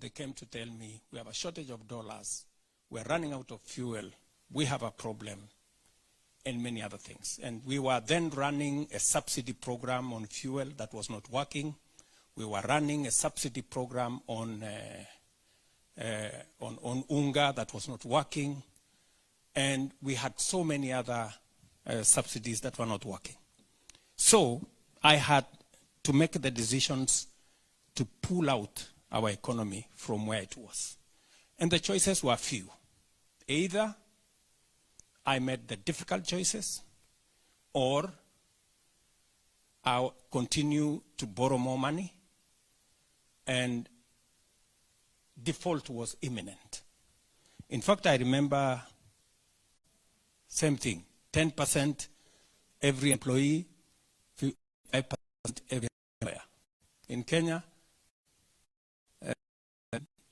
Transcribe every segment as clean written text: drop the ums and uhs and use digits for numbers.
they came to tell me, we have a shortage of dollars, we're running out of fuel, we have a problem, and many other things. And we were then running a subsidy program on fuel that was not working. We were running a subsidy program on unga that was not working. And we had so many other subsidies that were not working. So I had to make the decisions to pull out our economy from where it was. And the choices were few. Either I made the difficult choices, or I'll continue to borrow more money, and default was imminent. In fact, I remember same thing, 10% every employee, 5% every employer. In Kenya,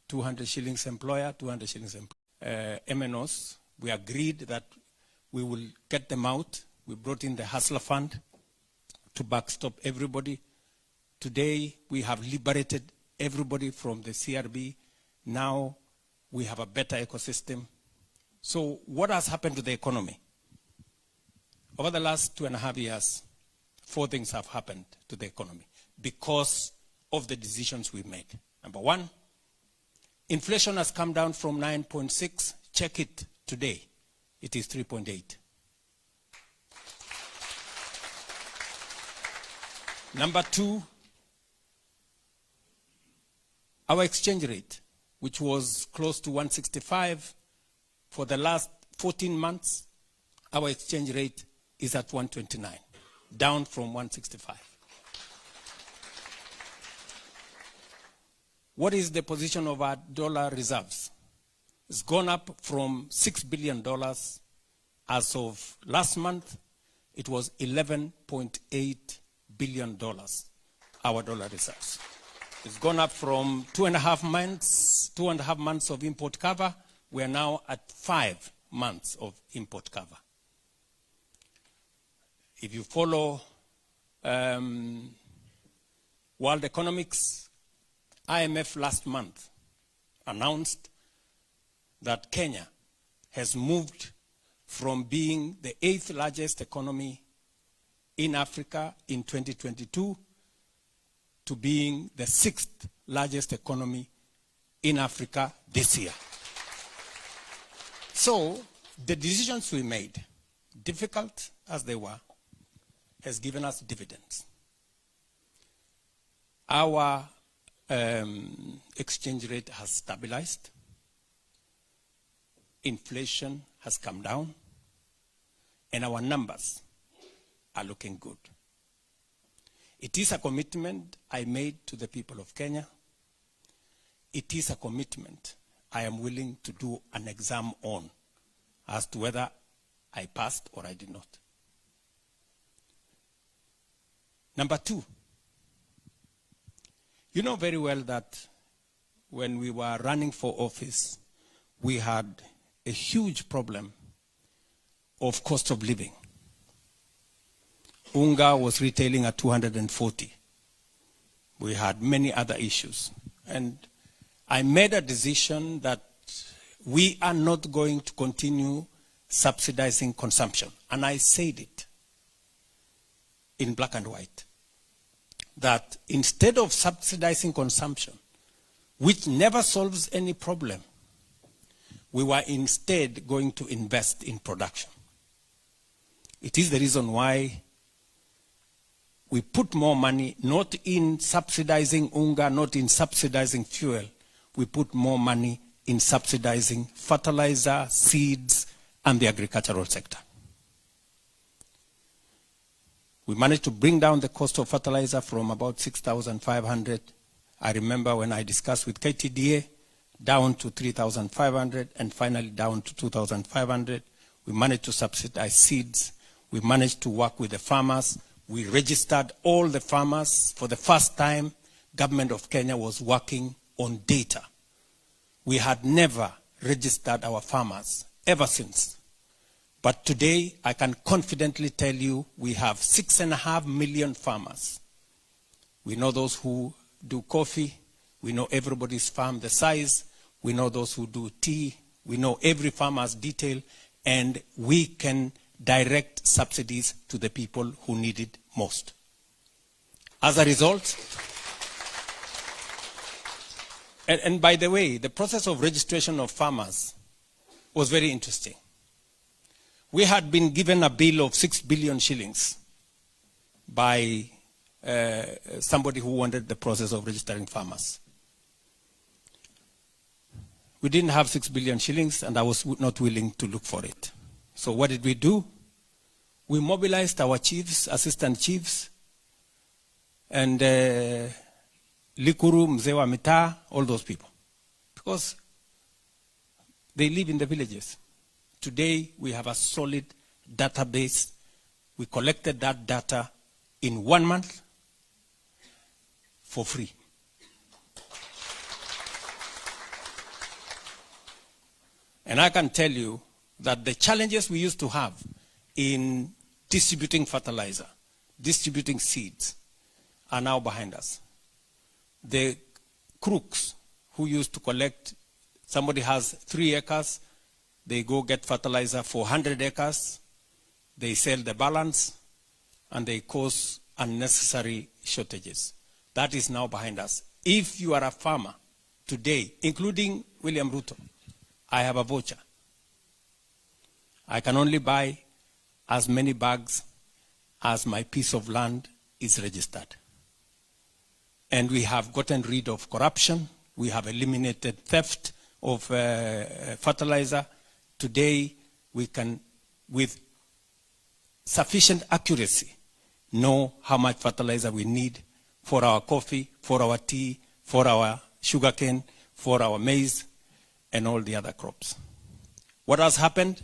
200 shillings employer, 200 shillings employer. MNOs, we agreed that we will get them out. We brought in the Hustler Fund to backstop everybody. Today, we have liberated everybody from the CRB. Now, we have a better ecosystem. So what has happened to the economy? Over the last 2.5 years, 4 things have happened to the economy because of the decisions we made. Number one, inflation has come down from 9.6. Check it today. It is 3.8. Number two, our exchange rate, which was close to 165 for the last 14 months, our exchange rate is at 129, down from 165. What is the position of our dollar reserves? It's gone up from $6 billion as of last month. It was $11.8 billion, our dollar reserves. It's gone up from 2.5 months of import cover. We are now at 5 months of import cover. If you follow world economics, IMF last month announced that Kenya has moved from being the 8th largest economy in Africa in 2022 to being the 6th largest economy in Africa this year. So the decisions we made, difficult as they were, has given us dividends. Our exchange rate has stabilized. Inflation has come down. And our numbers are looking good. It is a commitment I made to the people of Kenya. It is a commitment I am willing to do an exam on as to whether I passed or I did not. Number two, you know very well that when we were running for office, we had a huge problem of cost of living. Unga was retailing at 240. We had many other issues. And I made a decision that we are not going to continue subsidizing consumption. And I said it in black and white, that instead of subsidizing consumption, which never solves any problem, we were instead going to invest in production. It is the reason why we put more money, not in subsidizing unga, not in subsidizing fuel. We put more money in subsidizing fertilizer, seeds, and the agricultural sector. We managed to bring down the cost of fertilizer from about 6,500. I remember when I discussed with KTDA, down to 3,500, and finally down to 2,500. We managed to subsidize seeds. We managed to work with the farmers. We registered all the farmers. For the first time, government of Kenya was working on data. We had never registered our farmers ever since. But today, I can confidently tell you we have 6.5 million farmers. We know those who do coffee, We know everybody's farm, the size. We know those who do tea. We know every farmer's detail. And we can direct subsidies to the people who need it most. As a result, and by the way, the process of registration of farmers was very interesting. We had been given a bill of 6 billion shillings by somebody who wanted the process of registering farmers. We didn't have 6 billion shillings, and I was not willing to look for it. So what did we do? We mobilized our chiefs, assistant chiefs, and Likuru, Mzee wa Mitaa, all those people, because they live in the villages. Today, we have a solid database. We collected that data in 1 month for free. And I can tell you that the challenges we used to have in distributing fertilizer, distributing seeds, are now behind us. The crooks who used to collect, somebody has 3 acres, they go get fertilizer for 100 acres, they sell the balance, and they cause unnecessary shortages. That is now behind us. If you are a farmer today, including William Ruto, I have a voucher. I can only buy as many bags as my piece of land is registered. And we have gotten rid of corruption. We have eliminated theft of fertilizer. Today, we can, with sufficient accuracy, know how much fertilizer we need for our coffee, for our tea, for our sugarcane, for our maize, and all the other crops. What has happened?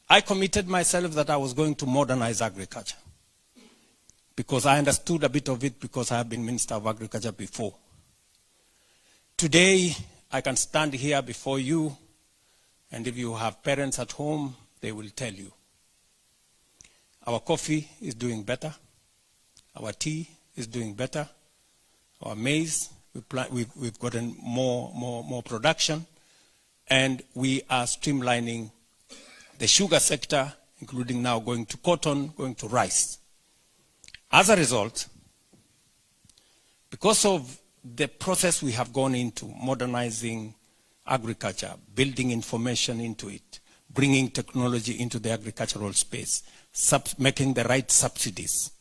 I committed myself that I was going to modernize agriculture, because I understood a bit of it because I have been Minister of Agriculture before. Today, I can stand here before you, and if you have parents at home, they will tell you. Our coffee is doing better. Our tea is doing better. Our maize, we've gotten more production. And we are streamlining the sugar sector, including now going to cotton, going to rice. As a result, because of the process we have gone into, modernizing agriculture, building information into it, bringing technology into the agricultural space, making the right subsidies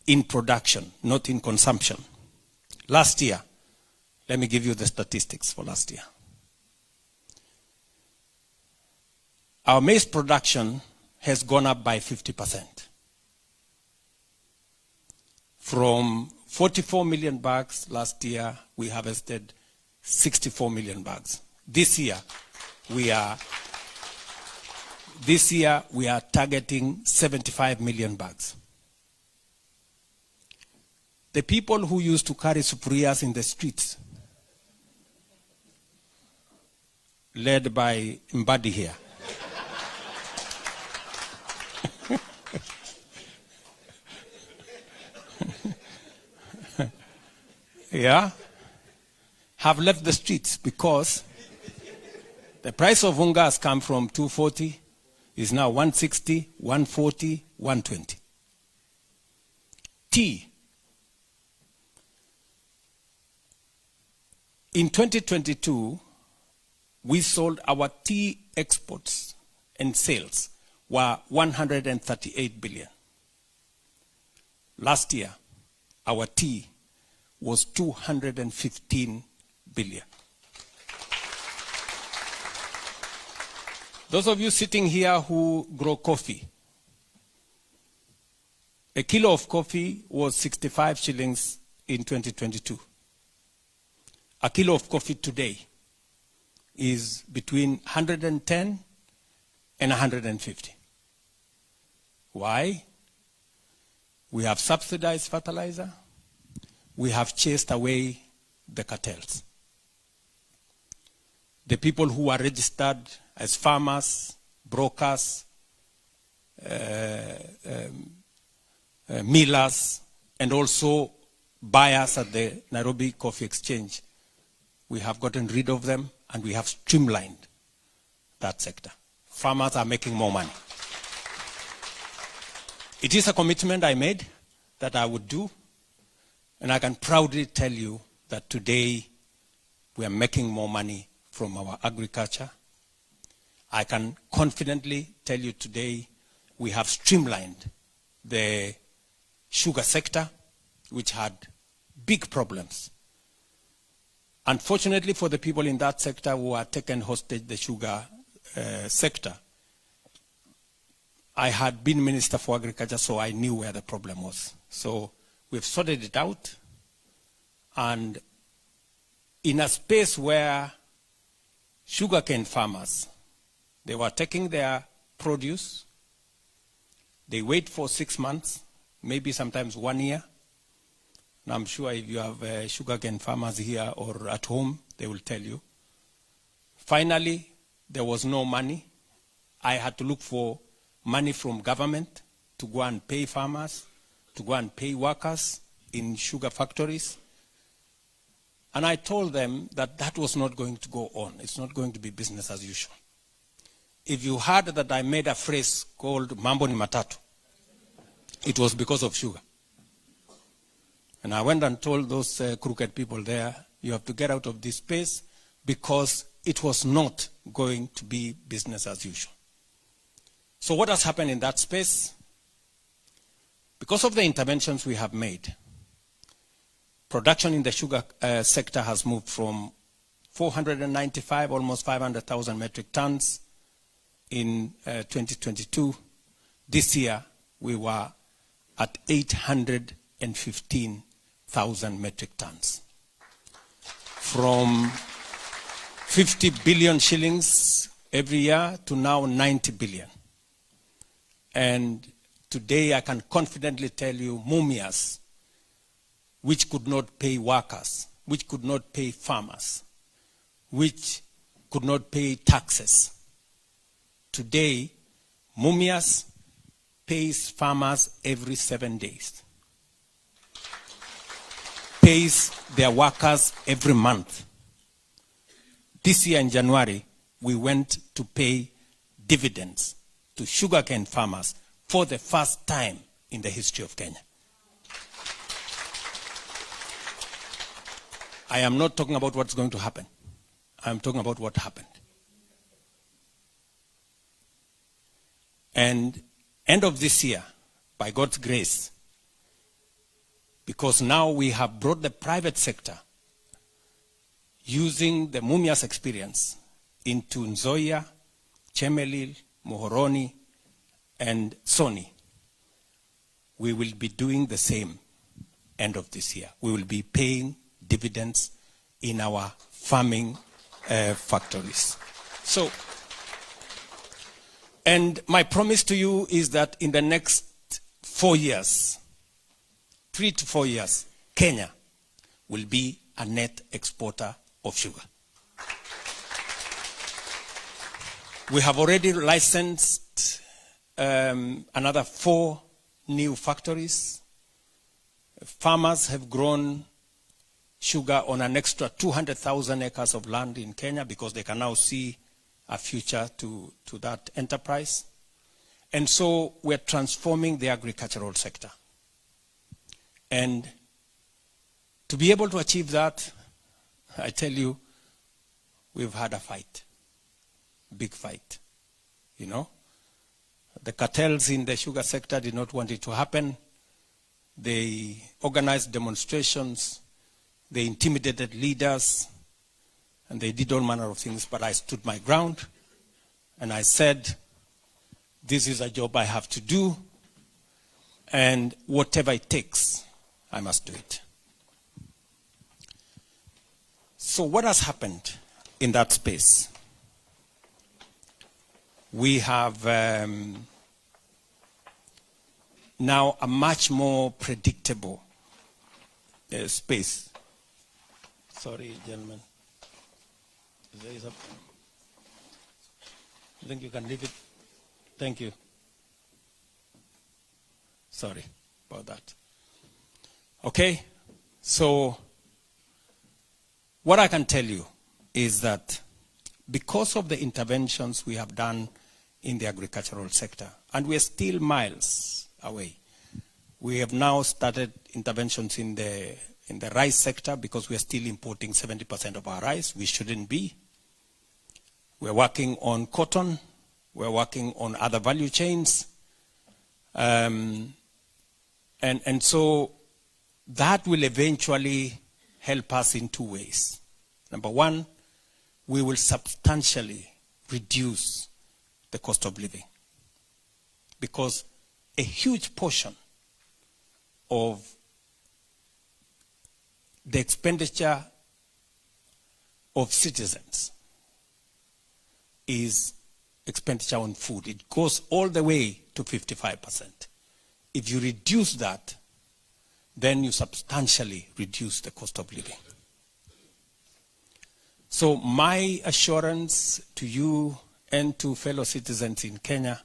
in production, not in consumption. Last year, let me give you the statistics for last year. Our maize production has gone up by 50%. From 44 million bags last year, we harvested 64 million bags. This year, we are targeting 75 million bags. The people who used to carry sufurias in the streets, led by Mbadi here, yeah, have left the streets because the price of unga has come from 240, is now 160, 140, 120. Tea. In 2022, we sold our tea exports and sales were 138 billion. Last year, our tea was 215 billion. Those of you sitting here who grow coffee, a kilo of coffee was 65 shillings in 2022. A kilo of coffee today is between 110 and 150. Why? We have subsidized fertilizer. We have chased away the cartels. The people who are registered as farmers, brokers, millers, and also buyers at the Nairobi Coffee Exchange we have gotten rid of them, and we have streamlined that sector. Farmers are making more money. It is a commitment I made that I would do, and I can proudly tell you that today we are making more money from our agriculture. I can confidently tell you today we have streamlined the sugar sector, which had big problems. Unfortunately for the people in that sector who are taken hostage, the sugar sector, I had been Minister for Agriculture, so I knew where the problem was. So we've sorted it out, and in a space where sugarcane farmers, they were taking their produce, they wait for 6 months, maybe sometimes 1 year. And I'm sure if you have sugarcane farmers here or at home, they will tell you. Finally, there was no money. I had to look for money from government to go and pay farmers, to go and pay workers in sugar factories. And I told them that that was not going to go on. It's not going to be business as usual. If you heard that I made a phrase called Mambo ni Matatu, it was because of sugar. And I went and told those crooked people there, you have to get out of this space, because it was not going to be business as usual. So what has happened in that space? Because of the interventions we have made, production in the sugar sector has moved from 495, almost 500,000 metric tons in 2022. This year, we were at 815,000 metric tons. From 50 billion shillings every year to now 90 billion. And today I can confidently tell you, Mumias, which could not pay workers, which could not pay farmers, which could not pay taxes. Today, Mumias pays farmers every 7 days, pays their workers every month. This year in January, we went to pay dividends to sugarcane farmers for the first time in the history of Kenya. I am not talking about what's going to happen. I am talking about what happened. And end of this year, by God's grace, because now we have brought the private sector using the Mumias experience into Nzoia, Chemelil, Muhoroni, and Soni. We will be doing the same end of this year. We will be paying dividends in our farming factories. So, and my promise to you is that in the next 4 years, 3 to 4 years, Kenya will be a net exporter of sugar. We have already licensed another 4 new factories. Farmers have grown sugar on an extra 200,000 acres of land in Kenya because they can now see a future to that enterprise. And so we're transforming the agricultural sector. And to be able to achieve that, I tell you, we've had a fight, big fight, you know. The cartels in the sugar sector did not want it to happen. They organized demonstrations, they intimidated leaders, and they did all manner of things, but I stood my ground, and I said, this is a job I have to do, and whatever it takes, I must do it. So what has happened in that space? We have now a much more predictable space. Sorry, gentlemen. There is a, I think you can leave it. Thank you. Sorry about that. Okay, so What I can tell you is that because of the interventions we have done in the agricultural sector, and we are still miles away, we have now started interventions in the rice sector because we are still importing 70% of our rice. We shouldn't be. We're working on cotton. We're working on other value chains. And so that will eventually help us in two ways. Number one, we will substantially reduce the cost of living, because a huge portion of the expenditure of citizens is expenditure on food. It goes all the way to 55%. If you reduce that, then you substantially reduce the cost of living. So my assurance to you and to fellow citizens in Kenya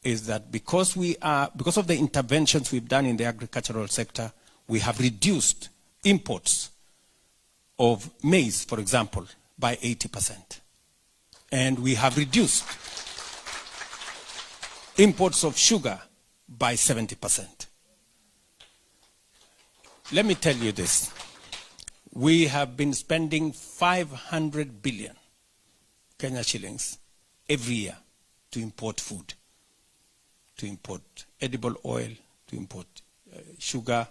is that because of the interventions we've done in the agricultural sector, we have reduced imports of maize, for example, by 80%. And we have reduced imports of sugar by 70%. Let me tell you this. We have been spending 500 billion Kenya shillings every year to import food, to import edible oil, to import sugar,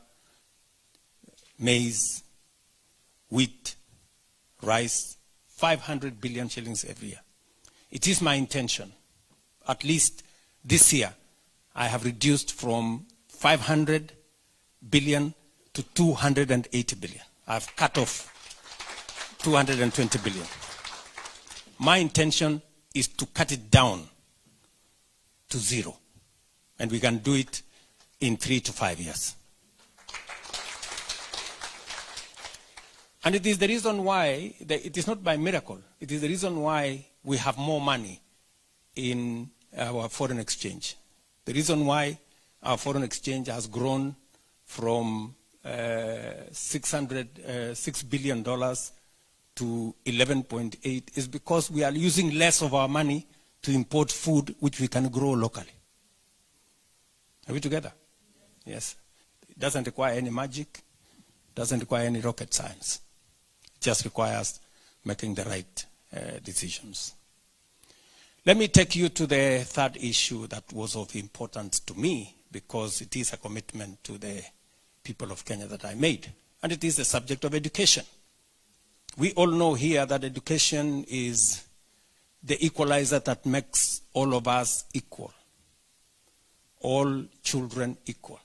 maize, wheat, rice, 500 billion shillings every year. It is my intention, at least this year, I have reduced from 500 billion to 280 billion. I've cut off 220 billion. My intention is to cut it down to zero. And we can do it in 3 to 5 years. And it is the reason why, it is not by miracle, it is the reason why we have more money in our foreign exchange. The reason why our foreign exchange has grown from $6 billion to 11.8 is because we are using less of our money to import food which we can grow locally. Are we together? Yes. It doesn't require any magic, doesn't require any rocket science. It just requires making the right decisions. Let me take you to the third issue that was of importance to me, because it is a commitment to the people of Kenya that I made, and it is the subject of education. We all know here that education is the equalizer that makes all of us equal, all children equal.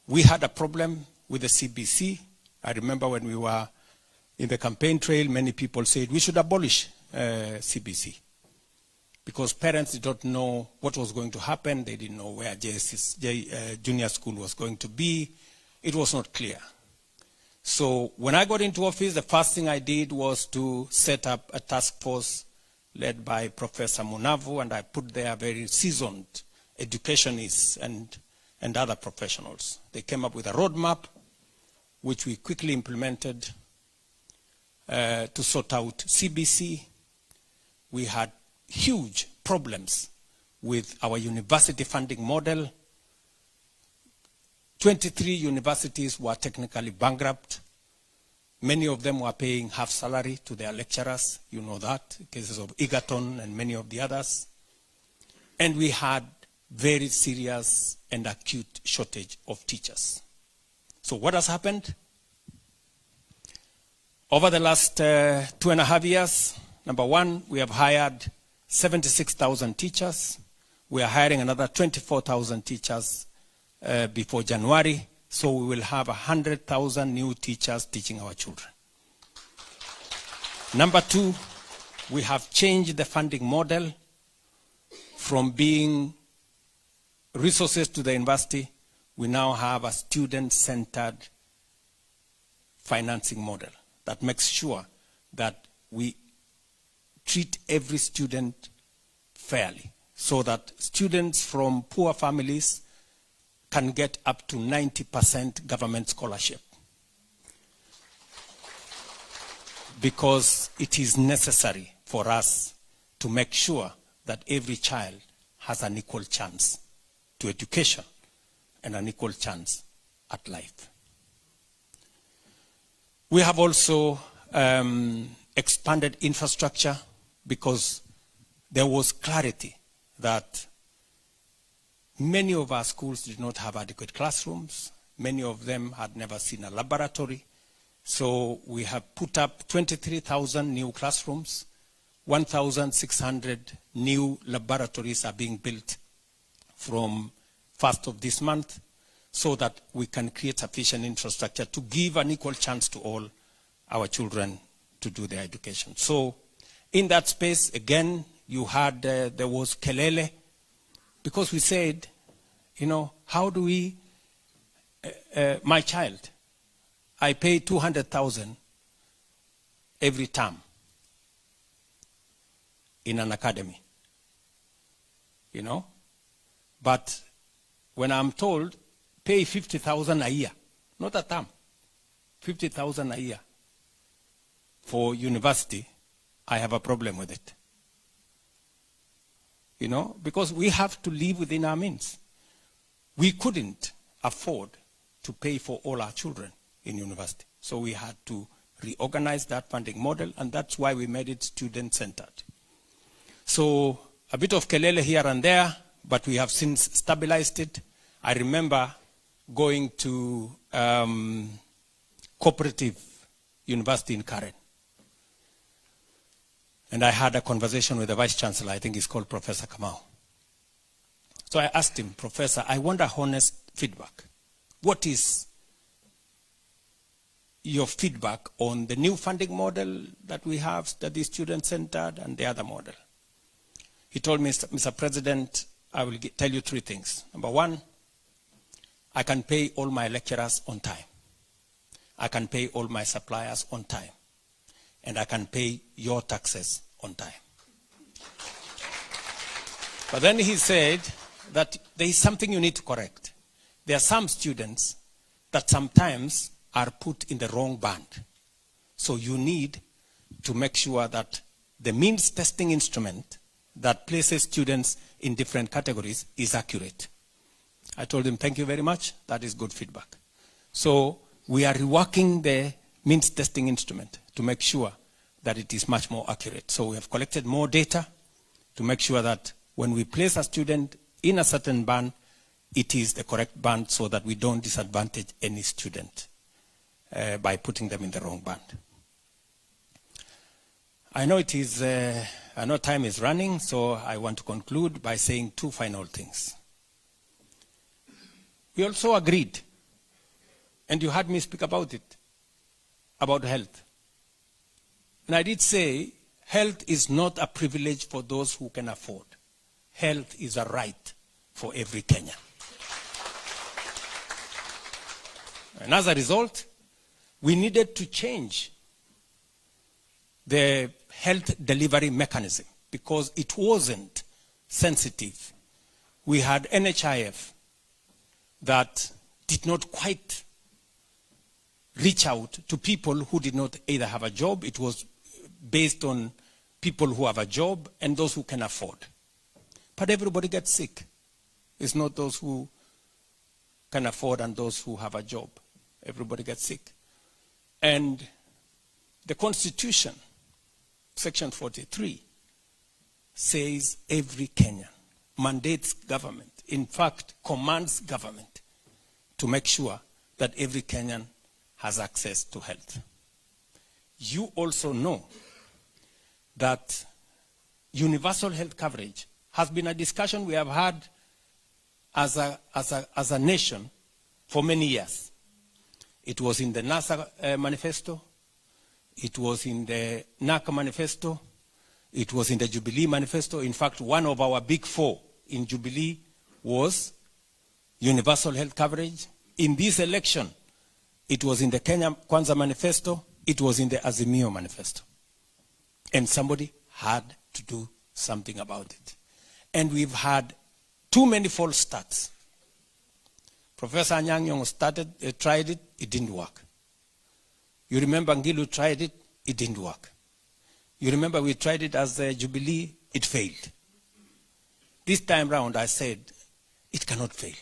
We had a problem with the CBC. I remember when we were in the campaign trail, many people said we should abolish CBC, because parents did not know what was going to happen. They didn't know where junior school was going to be. It was not clear. So when I got into office, the first thing I did was to set up a task force led by Professor Munavu, and I put there very seasoned educationists and other professionals. They came up with a roadmap, which we quickly implemented to sort out CBC. We had huge problems with our university funding model. 23 universities were technically bankrupt. Many of them were paying half salary to their lecturers. You know that, cases of Egerton and many of the others. And we had very serious and acute shortage of teachers. So what has happened? Over the last 2.5 years, number one, we have hired 76,000 teachers. We are hiring another 24,000 teachers before January. So we will have 100,000 new teachers teaching our children. Number two, we have changed the funding model from being resources to the university. We now have a student-centered financing model that makes sure that we treat every student fairly, so that students from poor families can get up to 90% government scholarship. because it is necessary for us to make sure that every child has an equal chance to education and an equal chance at life. We have also expanded infrastructure because there was clarity that many of our schools did not have adequate classrooms. Many of them had never seen a laboratory. So we have put up 23,000 new classrooms. 1,600 new laboratories are being built from 1st of this month so that we can create sufficient infrastructure to give an equal chance to all our children to do their education. So in that space, again, you had, there was kelele, because we said, you know, how do we, my child, I pay 200,000 every term in an academy, you know, but when I'm told, pay 50,000 a year, not a term, 50,000 a year for university, I have a problem with it. You know, because we have to live within our means. We couldn't afford to pay for all our children in university. So we had to reorganize that funding model, and that's why we made it student-centered. So a bit of kelele here and there, but we have since stabilized it. I remember going to Cooperative University in Karen. And I had a conversation with the Vice Chancellor, I think he's called Professor Kamau. So I asked him, Professor, I want a honest feedback. What is your feedback on the new funding model that we have, that is student-centered, and the other model? He told me, Mr. President, I will tell you 3 things. Number 1, I can pay all my lecturers on time. I can pay all my suppliers on time. And I can pay your taxes on time. But then he said that there is something you need to correct. There are some students that sometimes are put in the wrong band. So you need to make sure that the means testing instrument that places students in different categories is accurate. I told him, thank you very much. That is good feedback. So we are reworking the means testing instrument to make sure that it is much more accurate. So we have collected more data to make sure that when we place a student in a certain band, it is the correct band so that we don't disadvantage any student by putting them in the wrong band. I know it is, I know time is running, so I want to conclude by saying 2 final things. We also agreed, and you heard me speak about it, about health. And I did say, health is not a privilege for those who can afford. Health is a right for every Kenyan. And as a result, we needed to change the health delivery mechanism because it wasn't sensitive. We had NHIF that did not quite reach out to people who did not either have a job. It was based on people who have a job and those who can afford. But everybody gets sick. It's not those who can afford and those who have a job. Everybody gets sick. And the Constitution, Section 43, says every Kenyan, mandates government, in fact, commands government to make sure that every Kenyan has access to health. You also know that universal health coverage has been a discussion we have had as a nation for many years. It was in the NASA manifesto. It was in the NAC manifesto. It was in the Jubilee manifesto. In fact, one of our big 4 in Jubilee was universal health coverage. In this election, it was in the Kenya Kwanza manifesto. It was in the Azimio manifesto. And somebody had to do something about it. And we've had too many false starts. Professor Anyang' Nyong'o tried it, it didn't work. You remember Ngilu tried it, it didn't work. You remember we tried it as a Jubilee, it failed. This time round I said, it cannot fail.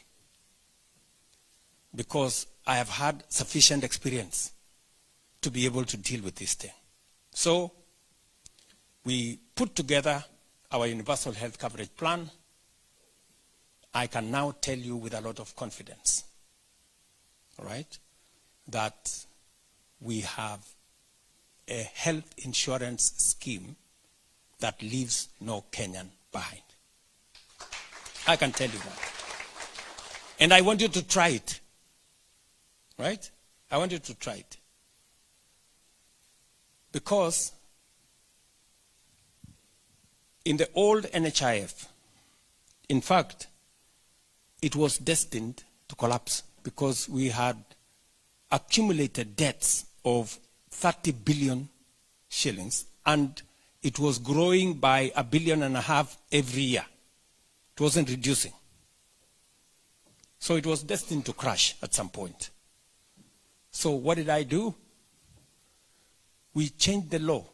Because I have had sufficient experience to be able to deal with this thing. So we put together our universal health coverage plan. I can now tell you with a lot of confidence, all right, that we have a health insurance scheme that leaves no Kenyan behind. I can tell you that. And I want you to try it, right? I want you to try it. Because in the old NHIF, in fact, it was destined to collapse because we had accumulated debts of 30 billion shillings, and it was growing by $1.5 billion every year. It wasn't reducing. So it was destined to crash at some point. So what did I do? We changed the law.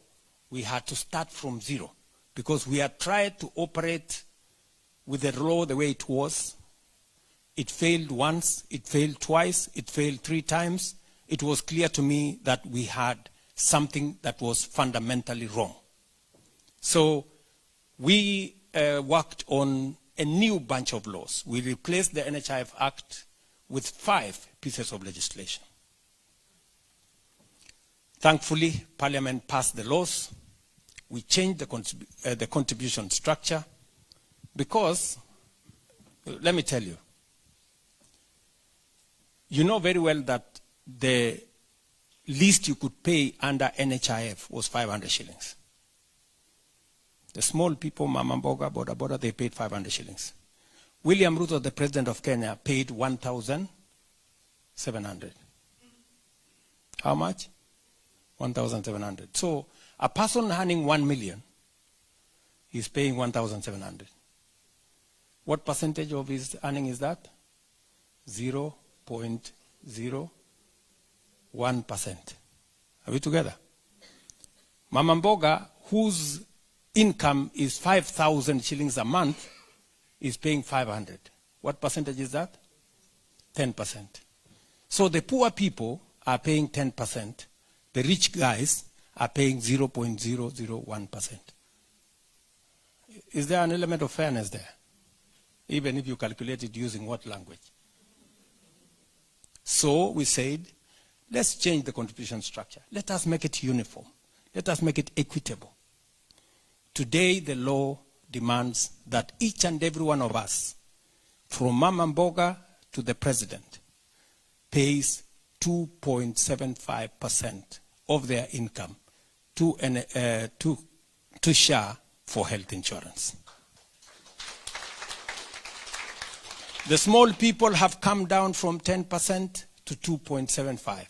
We had to start from zero because we had tried to operate with the law the way it was. It failed once, it failed twice, it failed 3 times. It was clear to me that we had something that was fundamentally wrong. So we worked on a new bunch of laws. We replaced the NHIF Act with 5 pieces of legislation. Thankfully, Parliament passed the laws. We changed the contribution structure because, let me tell you, you know very well that the least you could pay under NHIF was 500 shillings. The small people, Mama Mboga, Boda Boda, they paid 500 shillings. William Ruto, the president of Kenya, paid 1,700. How much? 1,700. So a person earning 1 million is paying 1,700. What percentage of his earning is that? 0.01%. Are we together? Mama Mboga, whose income is 5,000 shillings a month, is paying 500. What percentage is that? 10%. So the poor people are paying 10%. The rich guys are paying 0.001%. Is there an element of fairness there? Even if you calculate it using what language? So we said, let's change the contribution structure. Let us make it uniform. Let us make it equitable. Today, the law demands that each and every one of us, from Mama Mboga to the president, pays 2.75% of their income to SHA for health insurance. The small people have come down from 10% to 2.75%.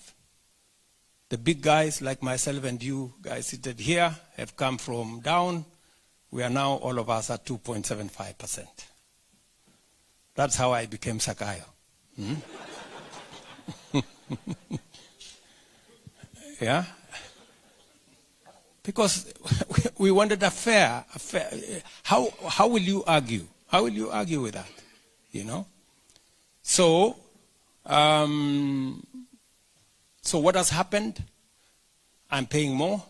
The big guys like myself and you guys seated here have come from down. We are now, all of us, at 2.75%. That's how I became Sakayo. Yeah? Because we wanted a fair. How will you argue? How will you argue with that? You know? So what has happened? I'm paying more.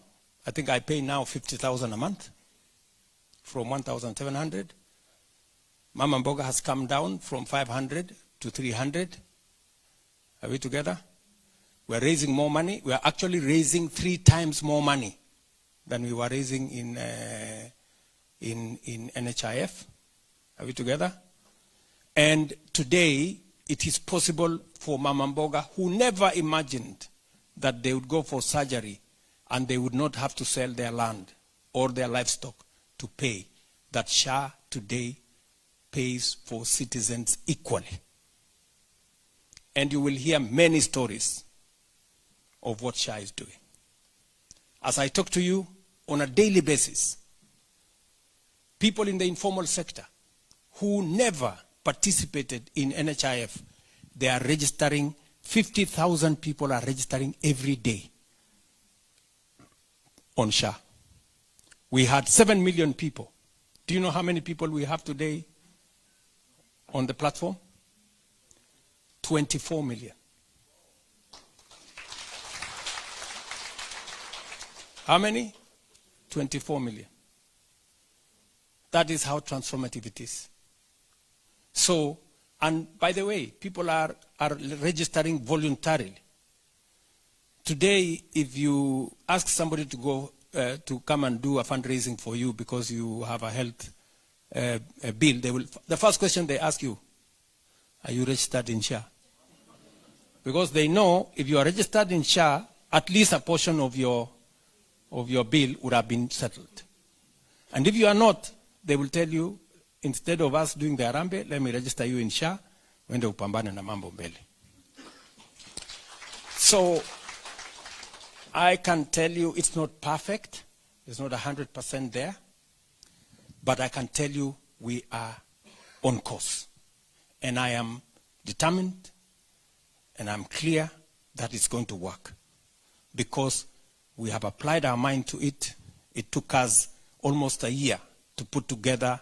I think I pay now 50,000 a month from 1,700. Mama Mboga has come down from 500 to 300. Are we together? We're raising more money. We're actually raising 3 times more money than we were raising in NHIF. Are we together? And today, it is possible for Mama Mboga, who never imagined that they would go for surgery and they would not have to sell their land or their livestock to pay, that SHA today pays for citizens equally. And you will hear many stories of what SHA is doing. As I talk to you on a daily basis, people in the informal sector who never participated in NHIF, they are registering, 50,000 people are registering every day on SHA. We had 7 million people. Do you know how many people we have today on the platform? 24 million. How many? 24 million. That is how transformative it is. So, and by the way, people are registering voluntarily. Today, if you ask somebody to go to come and do a fundraising for you because you have a health bill, the first question they ask you, are you registered in SHA? Because they know if you are registered in SHA, at least a portion of your bill would have been settled. And if you are not, they will tell you, instead of us doing the Harambee, let me register you in SHA, wende upambane na mambo mbele. So, I can tell you it's not perfect. It's not 100% there. But I can tell you we are on course. And I am determined and I'm clear that it's going to work. Because we have applied our mind to it. It took us almost a year to put together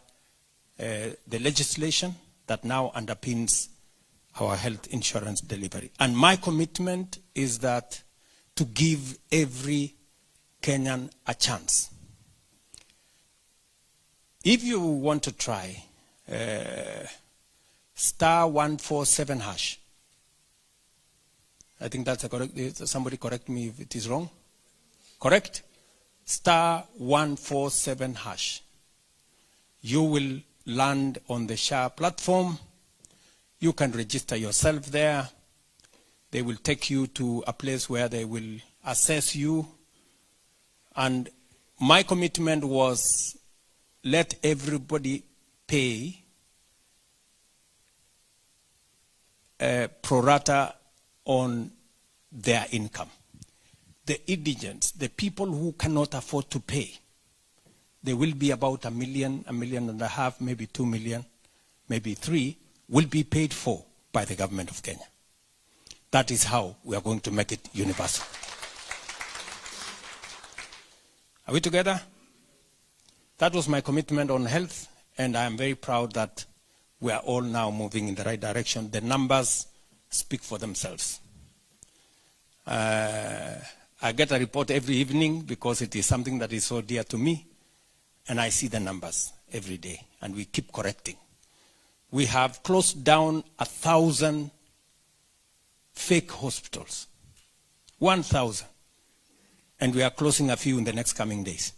the legislation that now underpins our health insurance delivery. And my commitment is that to give every Kenyan a chance. If you want to try, *147#. I think that's a correct, somebody correct me if it is wrong. Correct? *147#. You will land on the SHA platform. You can register yourself there. They will take you to a place where they will assess you. And my commitment was let everybody pay pro rata on their income. The indigents, the people who cannot afford to pay, there will be about 1 million, 1.5 million, maybe 2 million, maybe 3, will be paid for by the government of Kenya. That is how we are going to make it universal. Are we together? That was my commitment on health, and I am very proud that we are all now moving in the right direction. The numbers speak for themselves. I get a report every evening because it is something that is so dear to me, and I see the numbers every day, and we keep correcting. We have closed down 1,000 fake hospitals. 1,000. And we are closing a few in the next coming days.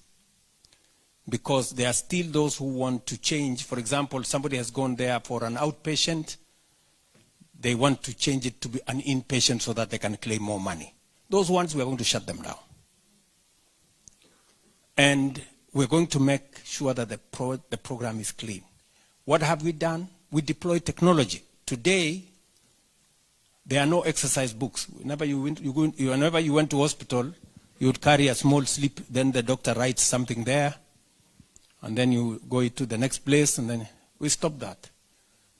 Because there are still those who want to change. For example, somebody has gone there for an outpatient. They want to change it to be an inpatient so that they can claim more money. Those ones, we are going to shut them down. And we're going to make sure that the program is clean. What have we done? We deploy technology. Today, there are no exercise books. Whenever you went to hospital, you would carry a small slip, then the doctor writes something there, and then you go to the next place, and then we stop that.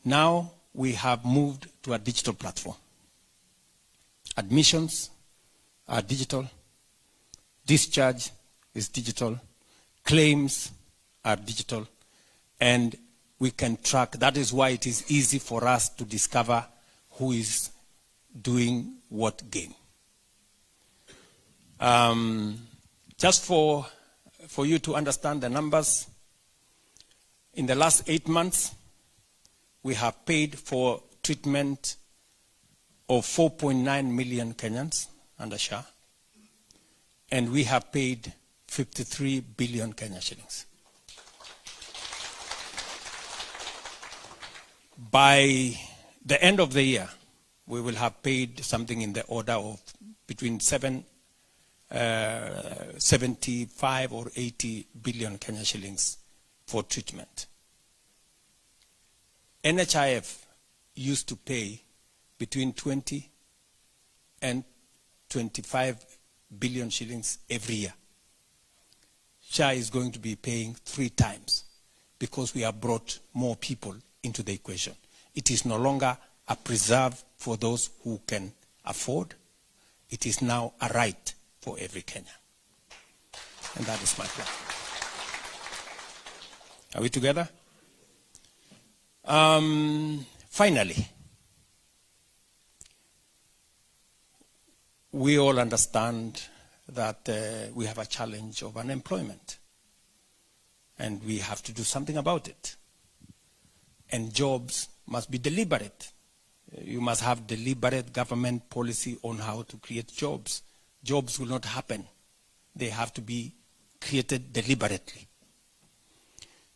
Now we have moved to a digital platform. Admissions are digital. Discharge is digital. Claims are digital. And we can track. That is why it is easy for us to discover who is doing what game. Just for you to understand the numbers, in the last 8 months, we have paid for treatment of 4.9 million Kenyans under SHA, and we have paid 53 billion Kenya shillings. By the end of the year, we will have paid something in the order of between 75 or 80 billion Kenya shillings for treatment. NHIF used to pay between 20 and 25 billion shillings every year. SHA is going to be paying 3 times because we have brought more people into the equation. It is no longer a preserve for those who can afford. It is now a right for every Kenyan. And that is my plan. Are we together? Finally, we all understand that we have a challenge of unemployment. And we have to do something about it. And jobs must be deliberate. You must have deliberate government policy on how to create jobs. Jobs will not happen. They have to be created deliberately.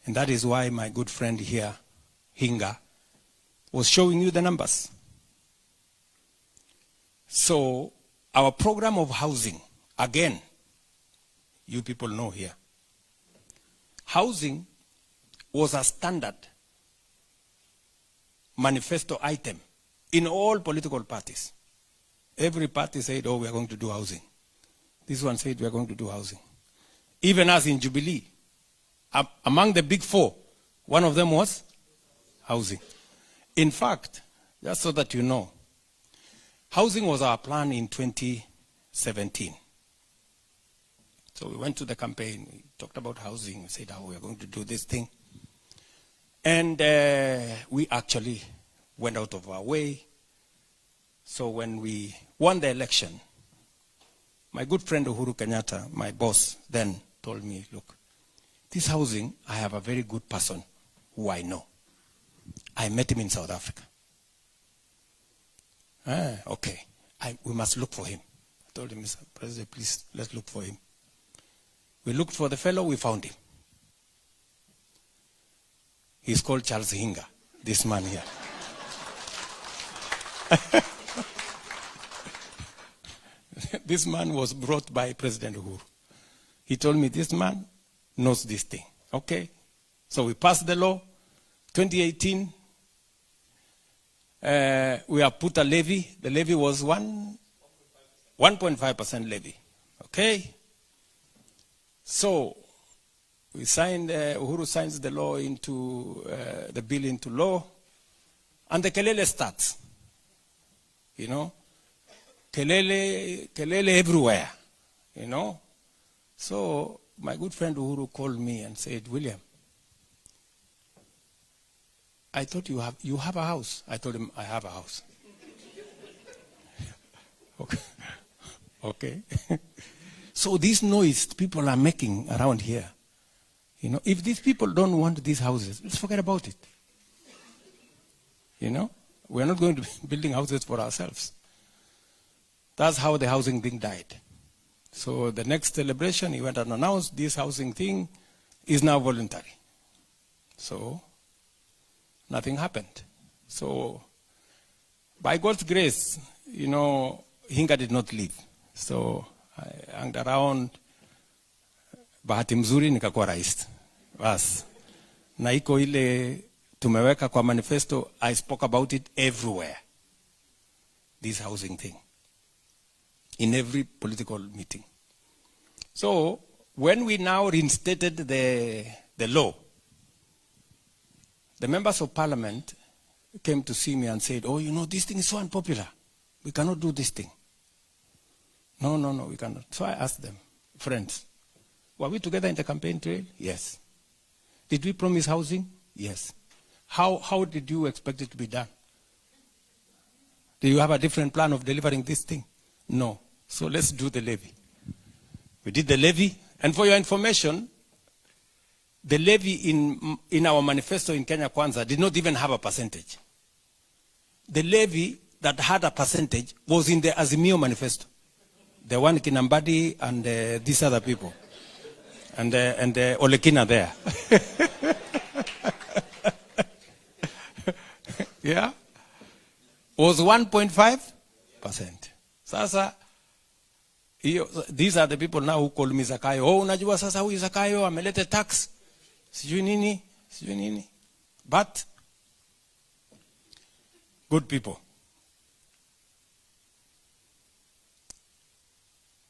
And that is why my good friend here, Hinga, was showing you the numbers. So our program of housing, again, you people know here, housing was a standard manifesto item in all political parties. Every party said, oh, we are going to do housing. This one said, we are going to do housing. Even as in Jubilee, among the big four, one of them was housing. In fact, just so that you know, housing was our plan in 2017. So we went to the campaign, we talked about housing, we said, oh, we are going to do this thing. And we actually went out of our way. So when we won the election, my good friend Uhuru Kenyatta, my boss, then told me, look, this housing, I have a very good person who I know. I met him in South Africa. Okay, we must look for him. I told him, Mr. President, please, let's look for him. We looked for the fellow, we found him. He's called Charles Hinga, this man here. This man was brought by President Uhuru. He told me, this man knows this thing. Okay, so we passed the law. 2018, we have put a levy. The levy was 1.5% levy. Okay, so we signed, Uhuru signs the law into, the bill into law, and the kelele starts. You know, kelele everywhere, you know. So my good friend Uhuru called me and said, William, I thought you have a house. I told him, I have a house. Okay. Okay. So this noise people are making around here, you know, if these people don't want these houses, let's forget about it. You know, we're not going to be building houses for ourselves. That's how the housing thing died. So the next celebration, he went and announced this housing thing is now voluntary. So nothing happened. So by God's grace, you know, Hinga did not leave. So I hung around, bahati mzuri nikakuwa rais. Bas. Na iko ile tumeweka kwa manifesto, I spoke about it everywhere. This housing thing. In every political meeting. So when we now reinstated the law, the members of parliament came to see me and said, oh, you know, this thing is so unpopular. We cannot do this thing. No, we cannot. So I asked them, friends, were we together in the campaign trail? Yes. Did we promise housing? Yes. How did you expect it to be done? Do you have a different plan of delivering this thing? No. So let's do the levy. We did the levy. And for your information, the levy in our manifesto in Kenya Kwanza did not even have a percentage. The levy that had a percentage was in the Azimio manifesto. The one Kinambadi and these other people. And Olekina there. Yeah? Was 1.5%. Sasa, these are the people now who call me Zakayo. Oh, unajua sasa huyu Zakayo amelete tax. Sijui nini. But, good people,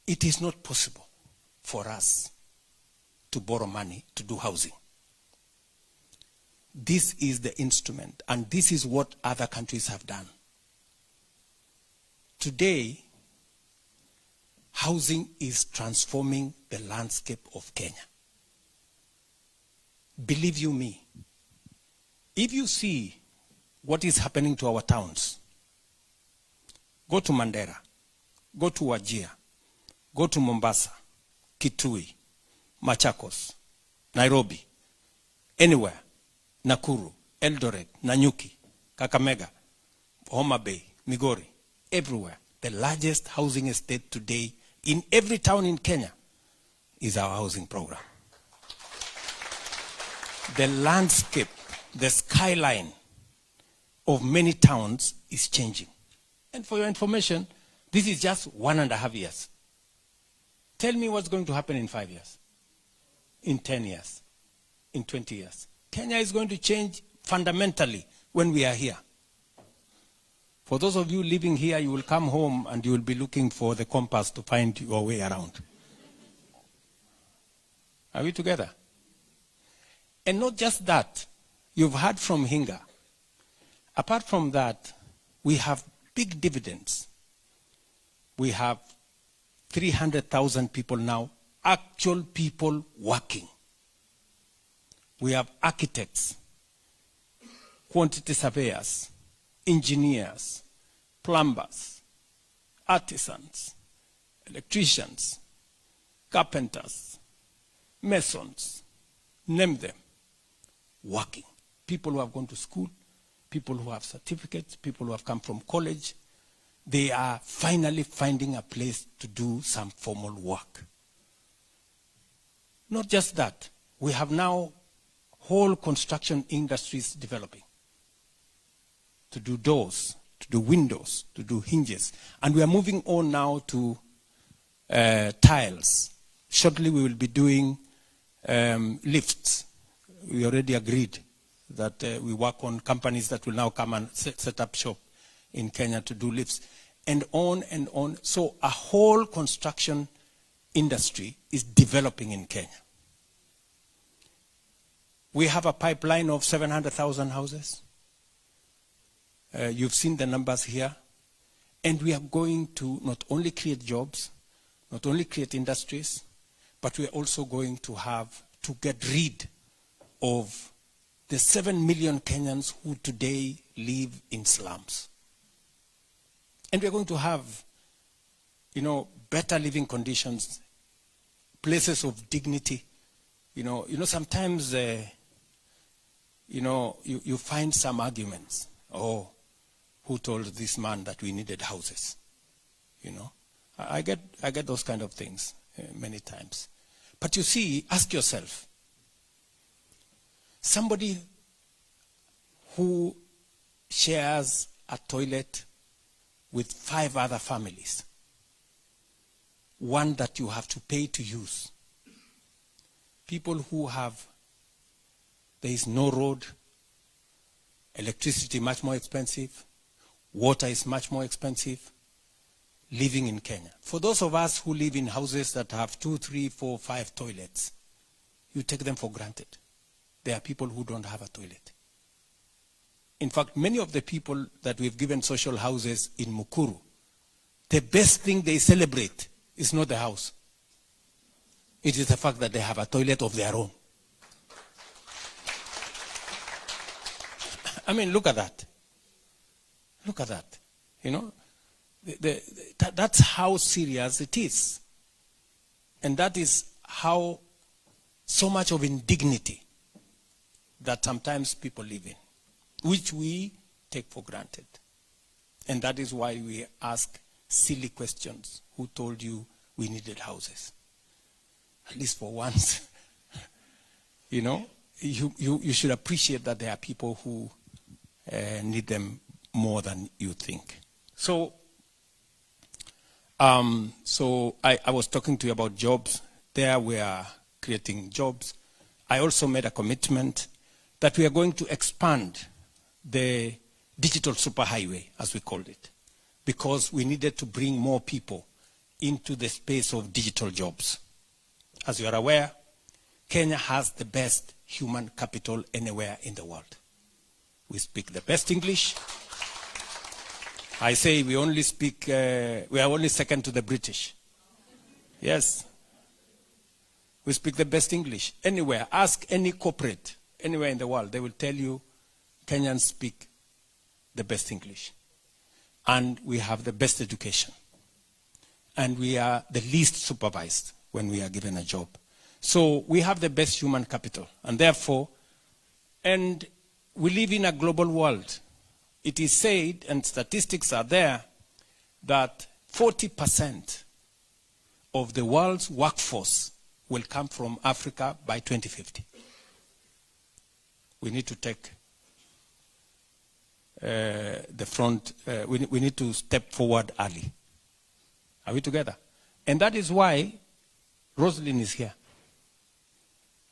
it is not possible for us to borrow money to do housing. This is the instrument, and this is what other countries have done. Today, housing is transforming the landscape of Kenya. Believe you me, if you see what is happening to our towns, go to Mandera, go to Wajir, go to Mombasa, Kitui, Machakos, Nairobi, anywhere, Nakuru, Eldoret, Nanyuki, Kakamega, Homa Bay, Migori, everywhere. The largest housing estate today in every town in Kenya is our housing program. The landscape, the skyline of many towns is changing. And for your information, this is just 1.5 years. Tell me what's going to happen in 5 years, in 10 years, in 20 years. Kenya is going to change fundamentally when we are here. For those of you living here, you will come home and you will be looking for the compass to find your way around. Are we together? And not just that, you've heard from Hinga. Apart from that, we have big dividends. We have 300,000 people now, actual people working. We have architects, quantity surveyors, engineers, plumbers, artisans, electricians, carpenters, masons, name them, working. People who have gone to school, people who have certificates, people who have come from college, they are finally finding a place to do some formal work. Not just that, we have now whole construction industries developing to do doors, to do windows, to do hinges. And we are moving on now to tiles. Shortly we will be doing lifts. We already agreed that we work on companies that will now come and set up shop in Kenya to do lifts, and on and on. So a whole construction industry is developing in Kenya. We have a pipeline of 700,000 houses. You've seen the numbers here. And we are going to not only create jobs, not only create industries, but we are also going to have to get rid of the 7 million Kenyans who today live in slums. And we are going to have, better living conditions, places of dignity. Sometimes, you find some arguments. Oh, who told this man that we needed houses? I get those kind of things many times. But you see, ask yourself, somebody who shares a toilet with 5 other families, one that you have to pay to use, people who have, there is no road, electricity much more expensive, water is much more expensive, living in Kenya. For those of us who live in houses that have 2, 3, 4, 5 toilets, you take them for granted. There are people who don't have a toilet. In fact, many of the people that we've given social houses in Mukuru, the best thing they celebrate is not the house. It is the fact that they have a toilet of their own. I mean, look at that. Look at that. That's how serious it is. And that is how so much of indignity that sometimes people live in, which we take for granted. And that is why we ask silly questions. Who told you we needed houses? At least for once. You should appreciate that there are people who need them more than you think. So I was talking to you about jobs. There we are creating jobs. I also made a commitment that we are going to expand the digital superhighway, as we called it, because we needed to bring more people into the space of digital jobs. As you are aware, Kenya has the best human capital anywhere in the world. We speak the best English. I say we are only second to the British. Yes. We speak the best English. Anywhere, ask any corporate, anywhere in the world, they will tell you Kenyans speak the best English. And we have the best education. And we are the least supervised when we are given a job. So we have the best human capital. And therefore, and we live in a global world. It is said, and statistics are there, that 40% of the world's workforce will come from Africa by 2050. We need to take the front, we need to step forward early. Are we together? And that is why Rosalind is here.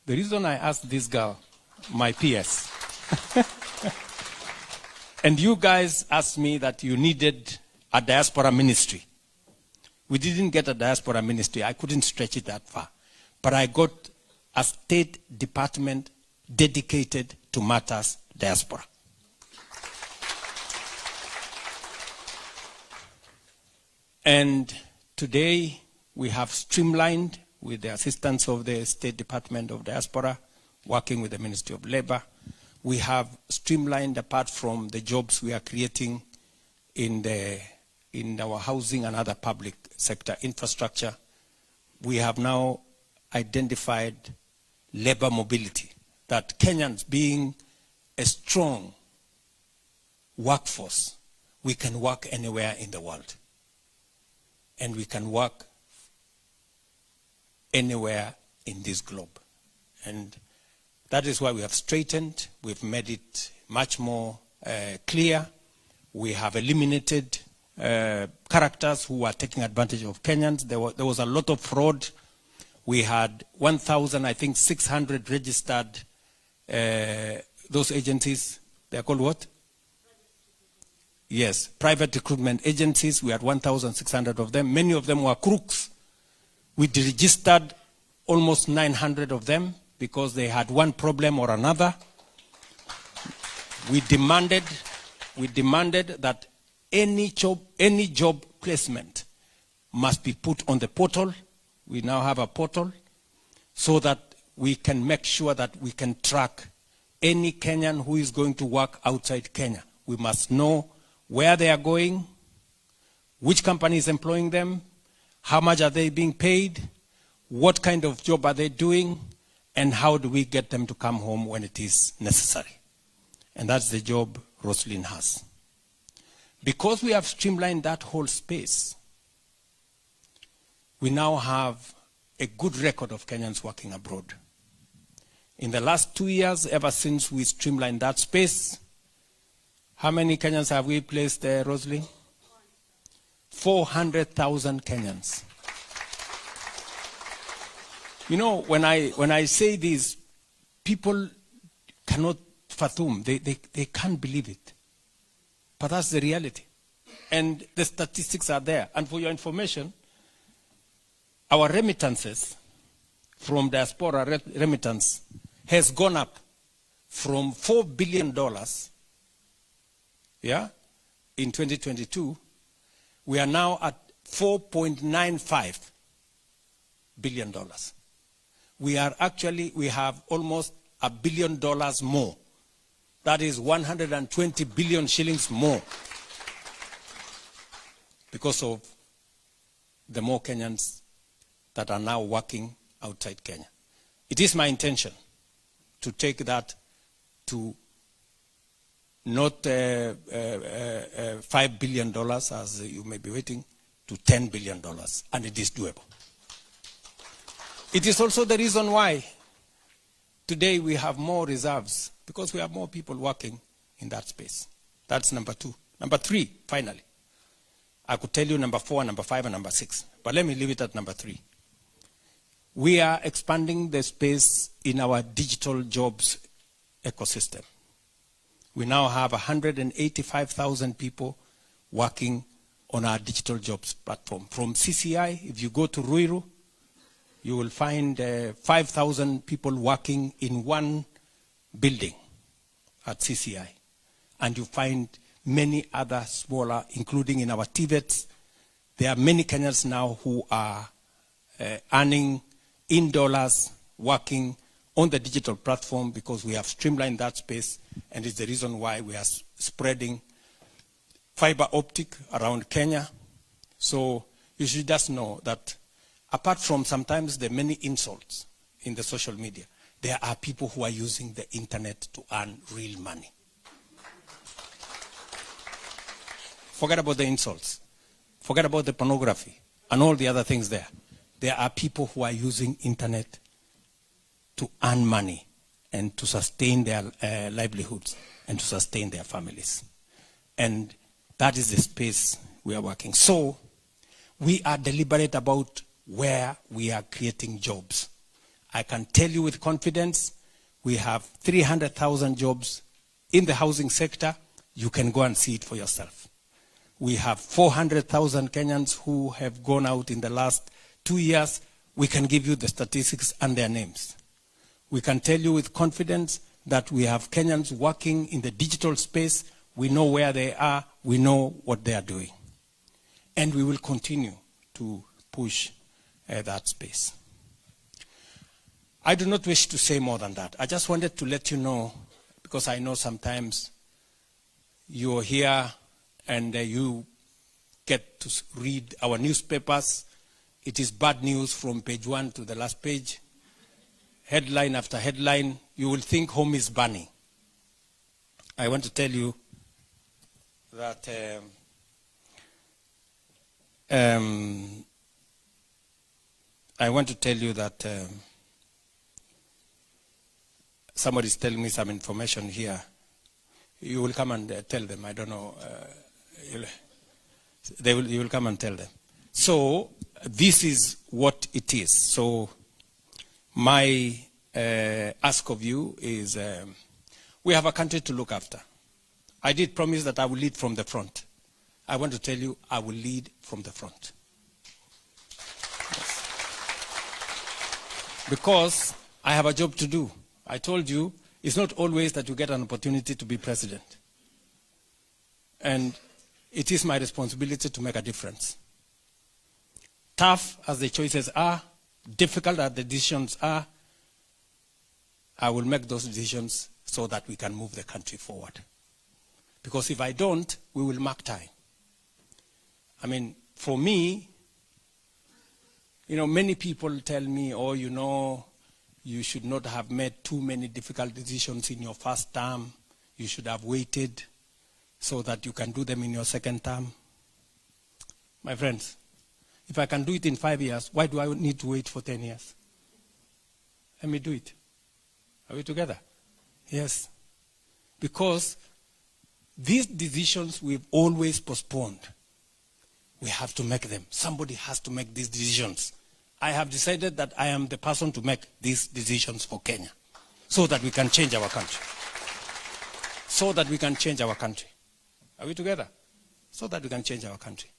The reason I asked this girl, my PS, and you guys asked me that you needed a diaspora ministry. We didn't get a diaspora ministry. I couldn't stretch it that far. But I got a state department dedicated to matters diaspora. And today we have streamlined, with the assistance of the State Department of Diaspora, working with the Ministry of Labor, we have streamlined, apart from the jobs we are creating in our housing and other public sector infrastructure, we have now identified labor mobility, that Kenyans, being a strong workforce, we can work anywhere in the world. And we can work anywhere in this globe. And that is why we have straightened, we've made it much more clear. We have eliminated characters who are taking advantage of Kenyans. There was a lot of fraud. We had 1,600 registered, those agencies, they're called what? Yes, private recruitment agencies. We had 1,600 of them. Many of them were crooks. We deregistered almost 900 of them because they had one problem or another. We demanded that any job placement must be put on the portal. We now have a portal so that we can make sure that we can track any Kenyan who is going to work outside Kenya. We must know where they are going, which company is employing them, how much are they being paid, what kind of job are they doing, and how do we get them to come home when it is necessary. And that's the job Rosalind has. Because we have streamlined that whole space, we now have a good record of Kenyans working abroad. In the last 2 years, ever since we streamlined that space, how many Kenyans have we placed there, Rosalind? 400,000 Kenyans. You know, when I say this, people cannot fathom. They can't believe it. But that's the reality. And the statistics are there. And for your information, our remittances from diaspora remittance has gone up from $4 billion in 2022. We are now at $4.95 billion. We have almost $1 billion more. That is 120 billion shillings more because of the more Kenyans that are now working outside Kenya. It is my intention to take that to not $5 billion, as you may be waiting, to $10 billion, and it is doable. It is also the reason why today we have more reserves, because we have more people working in that space. That's number 2. Number 3, finally. I could tell you number 4, number 5, and number 6, but let me leave it at number 3. We are expanding the space in our digital jobs ecosystem. We now have 185,000 people working on our digital jobs platform. From CCI, if you go to Ruiru, you will find 5,000 people working in one building at CCI. And you find many other smaller, including in our TVETs. There are many Kenyans now who are earning in dollars, working on the digital platform, because we have streamlined that space, and it's the reason why we are spreading fiber optic around Kenya. So you should just know that apart from sometimes the many insults in the social media, there are people who are using the internet to earn real money. Forget about the insults. Forget about the pornography and all the other things there. There are people who are using internet to earn money and to sustain their livelihoods and to sustain their families. And that is the space we are working. So we are deliberate about where we are creating jobs. I can tell you with confidence, we have 300,000 jobs in the housing sector. You can go and see it for yourself. We have 400,000 Kenyans who have gone out in the last 2 years. We can give you the statistics and their names. We can tell you with confidence that we have Kenyans working in the digital space. We know where they are. We know what they are doing. And we will continue to push that space. I do not wish to say more than that. I just wanted to let you know, because I know sometimes you're here and you get to read our newspapers. It is bad news from page 1 to the last page. Headline after headline, you will think home is burning. I want to tell you that somebody's telling me some information here. You will come and tell them. I don't know. You will come and tell them. So this is what it is. So my ask of you is, we have a country to look after. I did promise that I will lead from the front. I want to tell you, I will lead from the front. Yes. Because I have a job to do. I told you, it's not always that you get an opportunity to be president. And it is my responsibility to make a difference. Tough as the choices are, difficult as the decisions are, I will make those decisions so that we can move the country forward. Because if I don't, we will mark time. I mean, for me, many people tell me, oh, you should not have made too many difficult decisions in your first term. You should have waited so that you can do them in your second term. My friends, if I can do it in 5 years, why do I need to wait for 10 years? Let me do it. Are we together? Yes. Because these decisions we've always postponed. We have to make them. Somebody has to make these decisions. I have decided that I am the person to make these decisions for Kenya so that we can change our country. So that we can change our country. Are we together? So that we can change our country.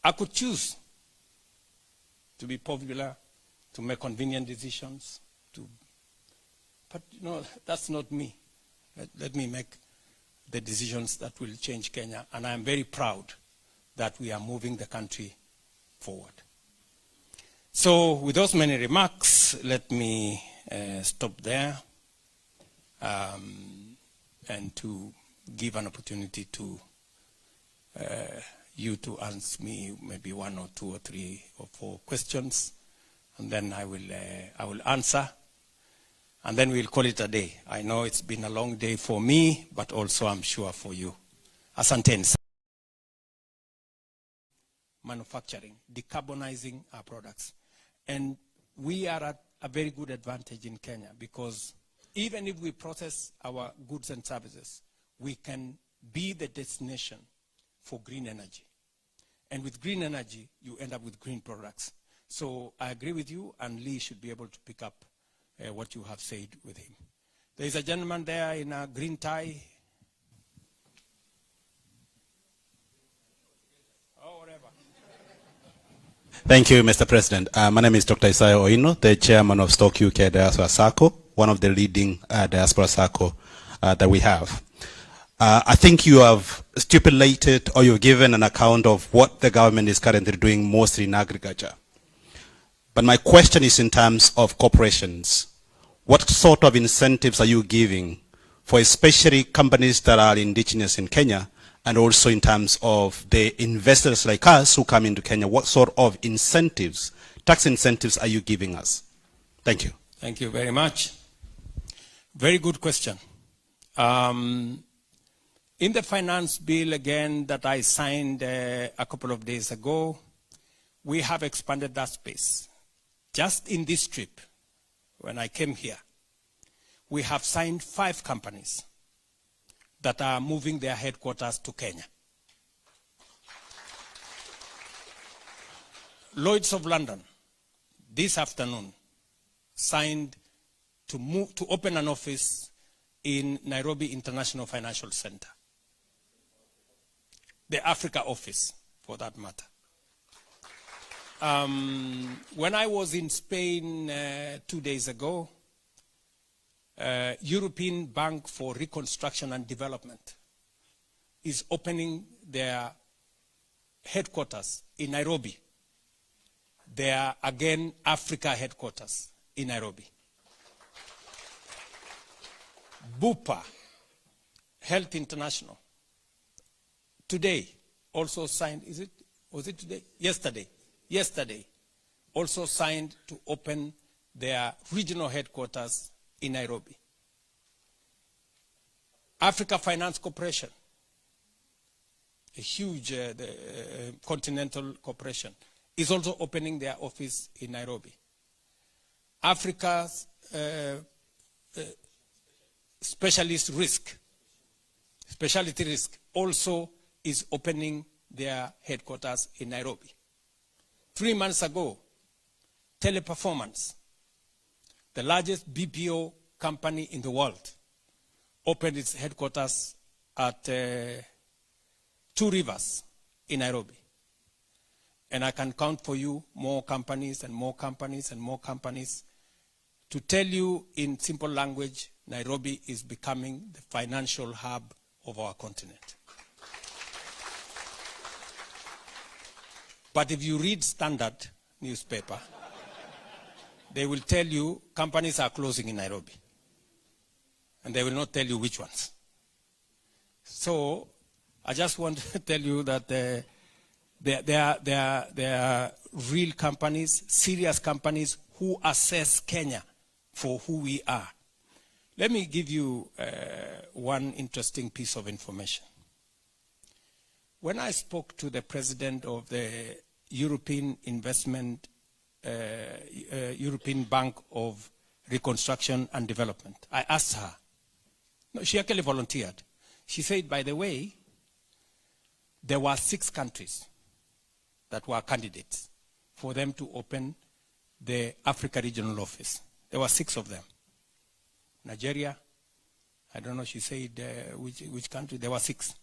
I could choose to be popular, to make convenient decisions, but that's not me. Let me make the decisions that will change Kenya, and I am very proud that we are moving the country forward. So with those many remarks, let me stop there and to give an opportunity to you to ask me maybe 1 or 2 or 3 or 4 questions, and then I will answer, and then we'll call it a day. I know it's been a long day for me, but also I'm sure for you. Asanteni. Manufacturing, decarbonizing our products. And we are at a very good advantage in Kenya, because even if we process our goods and services, we can be the destination for green energy. And with green energy, you end up with green products. So I agree with you, and Lee should be able to pick up what you have said with him. There is a gentleman there in a green tie. Oh, whatever. Thank you, Mr. President. My name is Dr. Isaiah Oino, the chairman of Stock UK Diaspora Circle, one of the leading diaspora circle that we have. I think you have stipulated, or you've given an account of what the government is currently doing, mostly in agriculture. But my question is in terms of corporations. What sort of incentives are you giving for especially companies that are indigenous in Kenya, and also in terms of the investors like us who come into Kenya? What sort of incentives, tax incentives, are you giving us? Thank you. Thank you very much. Very good question. In the finance bill, again, that I signed a couple of days ago, we have expanded that space. Just in this trip, when I came here, we have signed 5 companies that are moving their headquarters to Kenya. Lloyd's of London, this afternoon, signed to open an office in Nairobi International Financial Center. The Africa office, for that matter. When I was in Spain 2 days ago, European Bank for Reconstruction and Development is opening their headquarters in Nairobi. Their, again, Africa headquarters in Nairobi. Bupa, Health International, today also signed, was it today? Yesterday, also signed to open their regional headquarters in Nairobi. Africa Finance Corporation, a huge continental corporation, is also opening their office in Nairobi. Africa's specialty risk, also is opening their headquarters in Nairobi. 3 months ago, Teleperformance, the largest BPO company in the world, opened its headquarters at 2 Rivers in Nairobi. And I can count for you more companies and more companies and more companies. To tell you in simple language, Nairobi is becoming the financial hub of our continent. But if you read Standard newspaper, they will tell you companies are closing in Nairobi. And they will not tell you which ones. So I just want to tell you that there are real companies, serious companies who assess Kenya for who we are. Let me give you one interesting piece of information. When I spoke to the president of the European Bank of Reconstruction and Development, I asked her. No, she actually volunteered. She said, by the way, there were 6 countries that were candidates for them to open the Africa Regional Office. There were 6 of them. Nigeria, I don't know, she said which country, there were 6.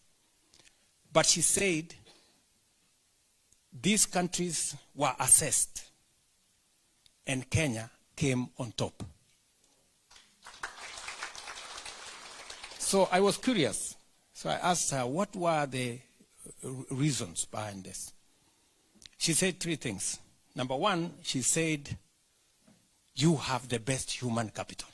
But she said these countries were assessed and Kenya came on top. So I was curious. So I asked her, what were the reasons behind this? She said 3 things. Number 1, she said, you have the best human capital.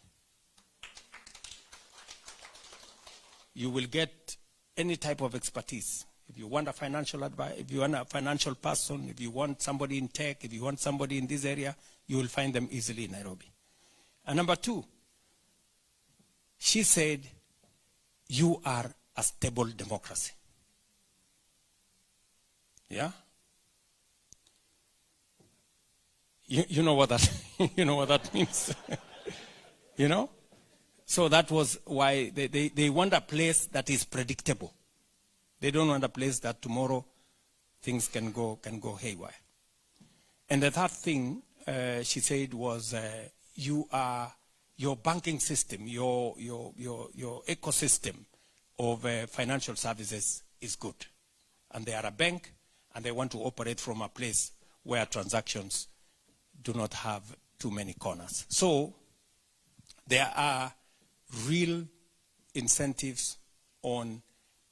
You will get any type of expertise. If you want a financial advice, if you want a financial person, if you want somebody in tech, if you want somebody in this area, you will find them easily in Nairobi. And number 2, she said, you are a stable democracy. Yeah? You know what that you know what that means. You know? So that was why they want a place that is predictable. They don't want a place that tomorrow things can go haywire. And the third thing she said was your banking system, your ecosystem of financial services is good. And they are a bank, and they want to operate from a place where transactions do not have too many corners. So there are real incentives on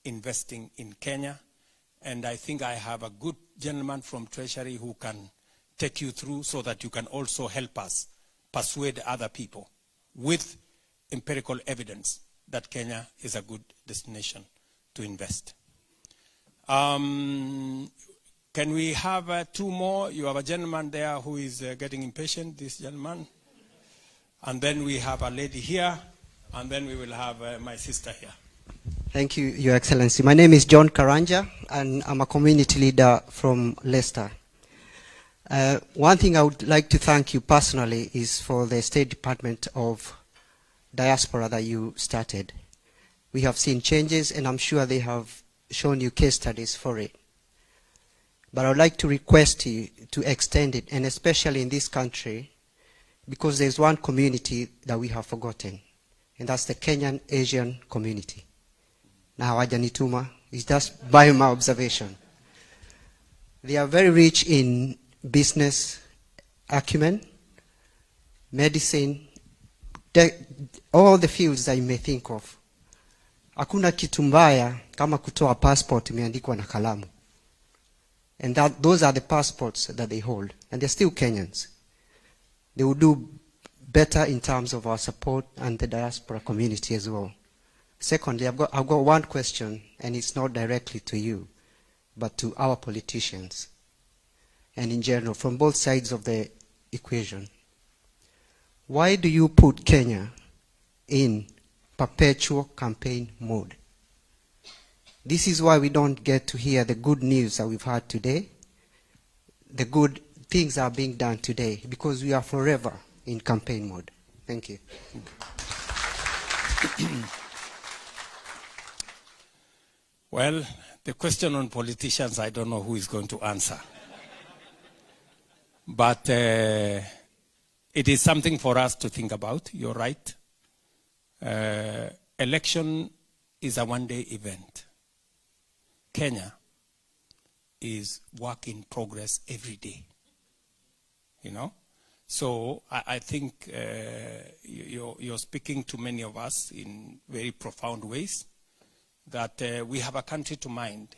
investing in Kenya. And I think I have a good gentleman from Treasury who can take you through so that you can also help us persuade other people with empirical evidence that Kenya is a good destination to invest. Can we have 2 more? You have a gentleman there who is getting impatient, this gentleman. And then we have a lady here, and then we will have my sister here. Thank you, Your Excellency. My name is John Karanja, and I'm a community leader from Leicester. One thing I would like to thank you personally is for the State Department of Diaspora that you started. We have seen changes, and I'm sure they have shown you case studies for it. But I would like to request you to extend it, and especially in this country, because there's one community that we have forgotten, and that's the Kenyan Asian community. Now, hawajanituma, it's just by my observation. They are very rich in business acumen, medicine, all the fields that you may think of. Hakuna kitu mbaya kama kutoa passport imeandikwa na kalamu. And those are the passports that they hold. And they're still Kenyans. They will do better in terms of our support and the diaspora community as well. Secondly, I've got one question, and it's not directly to you, but to our politicians, and in general, from both sides of the equation. Why do you put Kenya in perpetual campaign mode? This is why we don't get to hear the good news that we've had today, the good things that are being done today, because we are forever in campaign mode. Thank you. Well, the question on politicians, I don't know who is going to answer. But it is something for us to think about. You're right. Election is a one-day event. Kenya is work in progress every day. You know? So I think you're speaking to many of us in very profound ways, that we have a country to mind.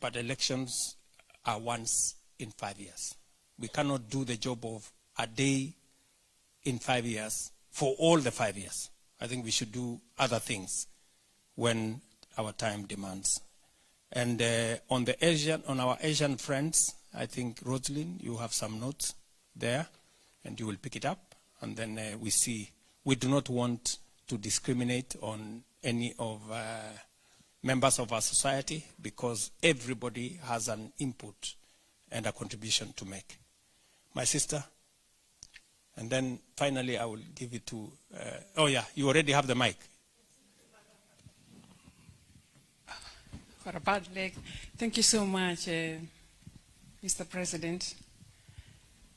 But elections are once in 5 years. We cannot do the job of a day in 5 years for all the 5 years. I think we should do other things when our time demands. And on our Asian friends, I think, Rosalind, you have some notes there, and you will pick it up. And then we see. We do not want to discriminate on any of members of our society, because everybody has an input and a contribution to make. My sister. And then finally I will give it to, oh yeah, you already have the mic. For a bad leg. Thank you so much, Mr. President.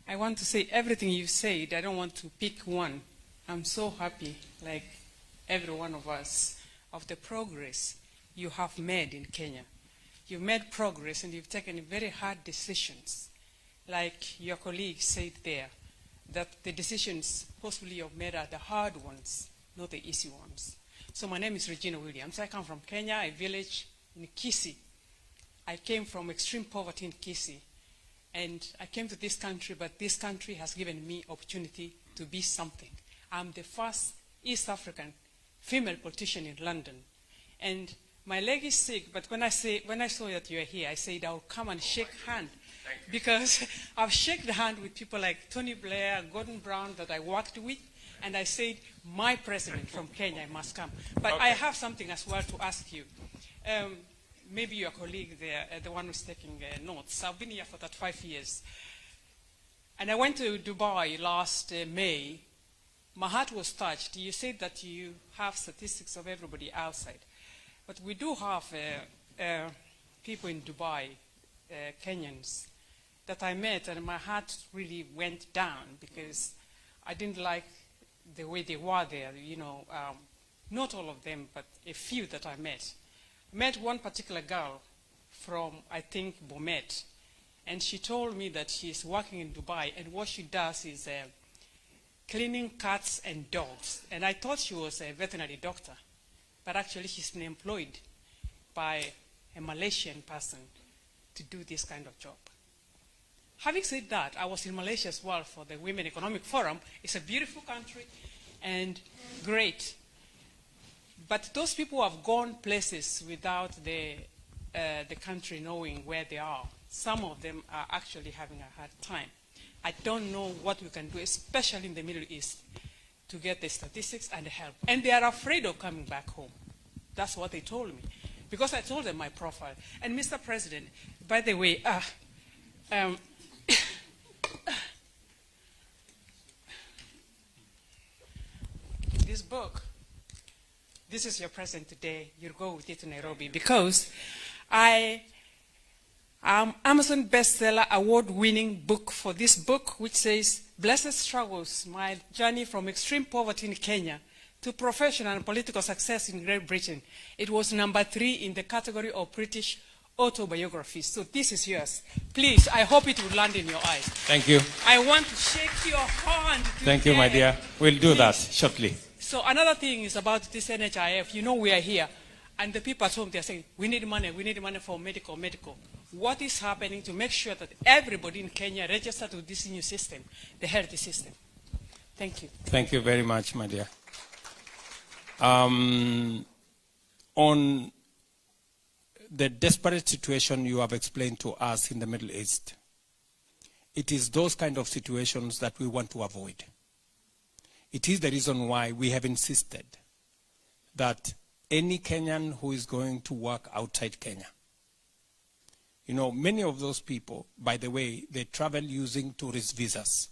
I want to say everything you said. I don't want to pick one. I'm so happy, like every one of us, of the progress you have made in Kenya. You've made progress, and you've taken very hard decisions. Like your colleague said there, that the decisions possibly you've made are the hard ones, not the easy ones. So my name is Regina Williams. I come from Kenya, a village in Kisii. I came from extreme poverty in Kisii. And I came to this country, but this country has given me opportunity to be something. I'm the first East African female politician in London. And my leg is sick, but when I saw that you are here, I said I'll come and shake hand. Because I've shaken hand with people like Tony Blair, Gordon Brown that I worked with, and I said, my president from Kenya must come. But okay. I have something as well to ask you. Maybe your colleague there, the one who's taking notes. I've been here for 35 years. And I went to Dubai last May. My heart was touched. You said that you have statistics of everybody outside. But we do have people in Dubai, Kenyans, that I met, and my heart really went down because I didn't like the way they were there. You know, not all of them, but a few that I met. I met one particular girl from, I think, Bomet, and she told me that she's working in Dubai, and what she does is cleaning cats and dogs. And I thought she was a veterinary doctor, but actually she's been employed by a Malaysian person to do this kind of job. Having said that, I was in Malaysia as well for the Women Economic Forum. It's a beautiful country and great. But those people have gone places without the country knowing where they are. Some of them are actually having a hard time. I don't know what we can do, especially in the Middle East, to get the statistics and the help. And they are afraid of coming back home. That's what they told me. Because I told them my profile. And Mr. President, by the way, this book, this is your present today. You'll go with it to Nairobi because Amazon bestseller award-winning book for this book, which says, Blessed Struggles, My Journey from Extreme Poverty in Kenya to Professional and Political Success in Great Britain. It was number 3 in the category of British autobiographies. So this is yours. Please, I hope it will land in your eyes. Thank you. I want to shake your hand. Thank you, my dear. We'll do that shortly. So another thing is about this NHIF. You know we are here. And the people at home, they're saying, we need money for medical. What is happening to make sure that everybody in Kenya registers to this new system, the health system? Thank you. Thank you very much, my dear. On the desperate situation you have explained to us in the Middle East, it is those kind of situations that we want to avoid. It is the reason why we have insisted that any Kenyan who is going to work outside Kenya, you know, many of those people, by the way, they travel using tourist visas.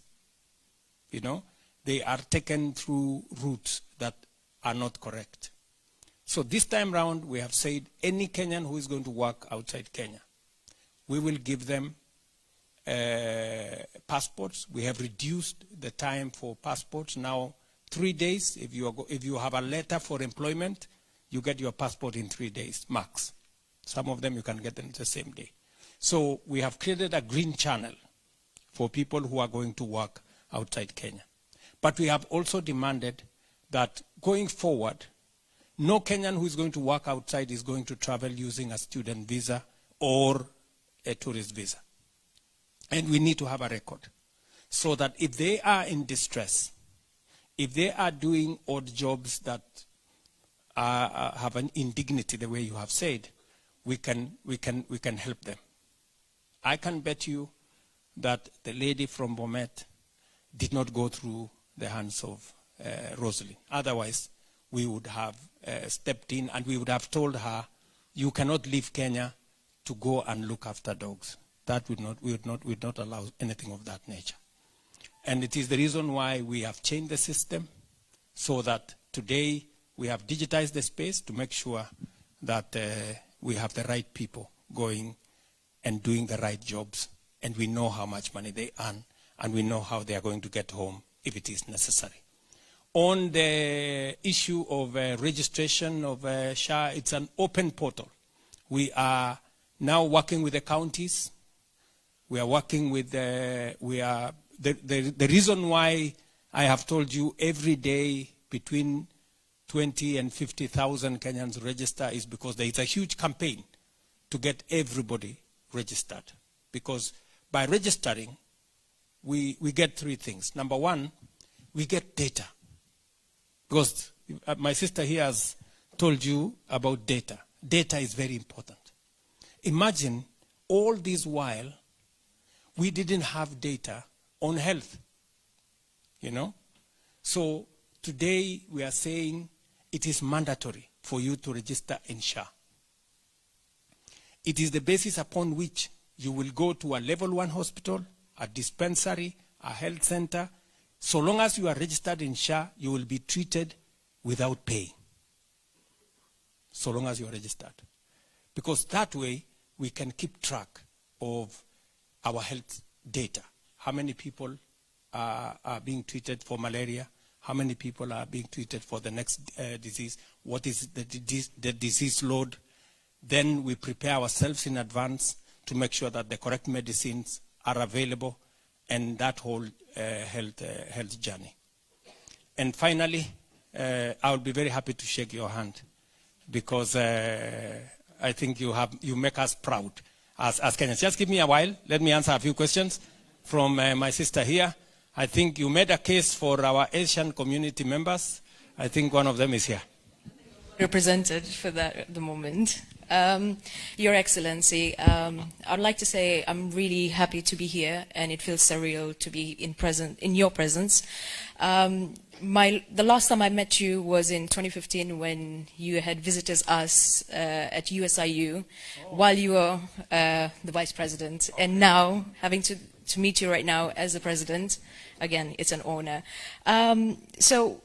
You know, they are taken through routes that are not correct. So this time round, we have said any Kenyan who is going to work outside Kenya, we will give them passports. We have reduced the time for passports now 3 days. If you have a letter for employment, you get your passport in 3 days, max. Some of them you can get them the same day. So we have created a green channel for people who are going to work outside Kenya. But we have also demanded that going forward, no Kenyan who is going to work outside is going to travel using a student visa or a tourist visa. And we need to have a record so that if they are in distress, if they are doing odd jobs that have an indignity, the way you have said, we can help them. I can bet you that the lady from Bomet did not go through the hands of Rosalind. Otherwise, we would have stepped in and we would have told her, you cannot leave Kenya to go and look after dogs. That we would not allow anything of that nature. And it is the reason why we have changed the system so that today we have digitized the space to make sure that we have the right people going and doing the right jobs, and we know how much money they earn, and we know how they are going to get home if it is necessary. On the issue of registration of SHA, it's an open portal. We are now working with the counties. We are working with the reason why I have told you every day between 20 and 50,000 Kenyans register is because there is a huge campaign to get everybody registered. Because by registering, we get 3 things. Number 1, we get data. Because my sister here has told you about data. Data is very important. Imagine all this while we didn't have data on health. You know? So today we are saying it is mandatory for you to register in SHA. It is the basis upon which you will go to a level 1 hospital, a dispensary, a health center. So long as you are registered in SHA, you will be treated without paying. So long as you are registered. Because that way, we can keep track of our health data. How many people are being treated for malaria? How many people are being treated for the next disease? What is the disease load? Then we prepare ourselves in advance to make sure that the correct medicines are available and that whole health journey. And finally, I'll be very happy to shake your hand because I think you make us proud. as Kenyans. Just give me a while. Let me answer a few questions from my sister here. I think you made a case for our Asian community members. I think one of them is here. Represented for that at the moment. Your Excellency, I'd like to say I'm really happy to be here, and it feels surreal to be in your presence. The last time I met you was in 2015 when you had visited us at USIU while you were the Vice President, and now having to meet you right now as the President, again, it's an honor. So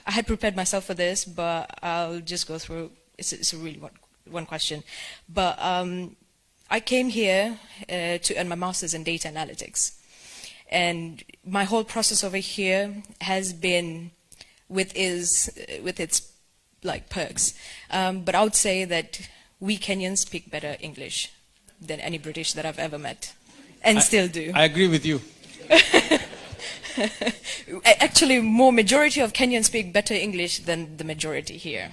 I had prepared myself for this, but I'll just go through. It's a really one question. But I came here to earn my master's in data analytics. And my whole process over here has been with its like perks. But I would say that we Kenyans speak better English than any British that I've ever met, and still do. I agree with you. Actually, more majority of Kenyans speak better English than the majority here.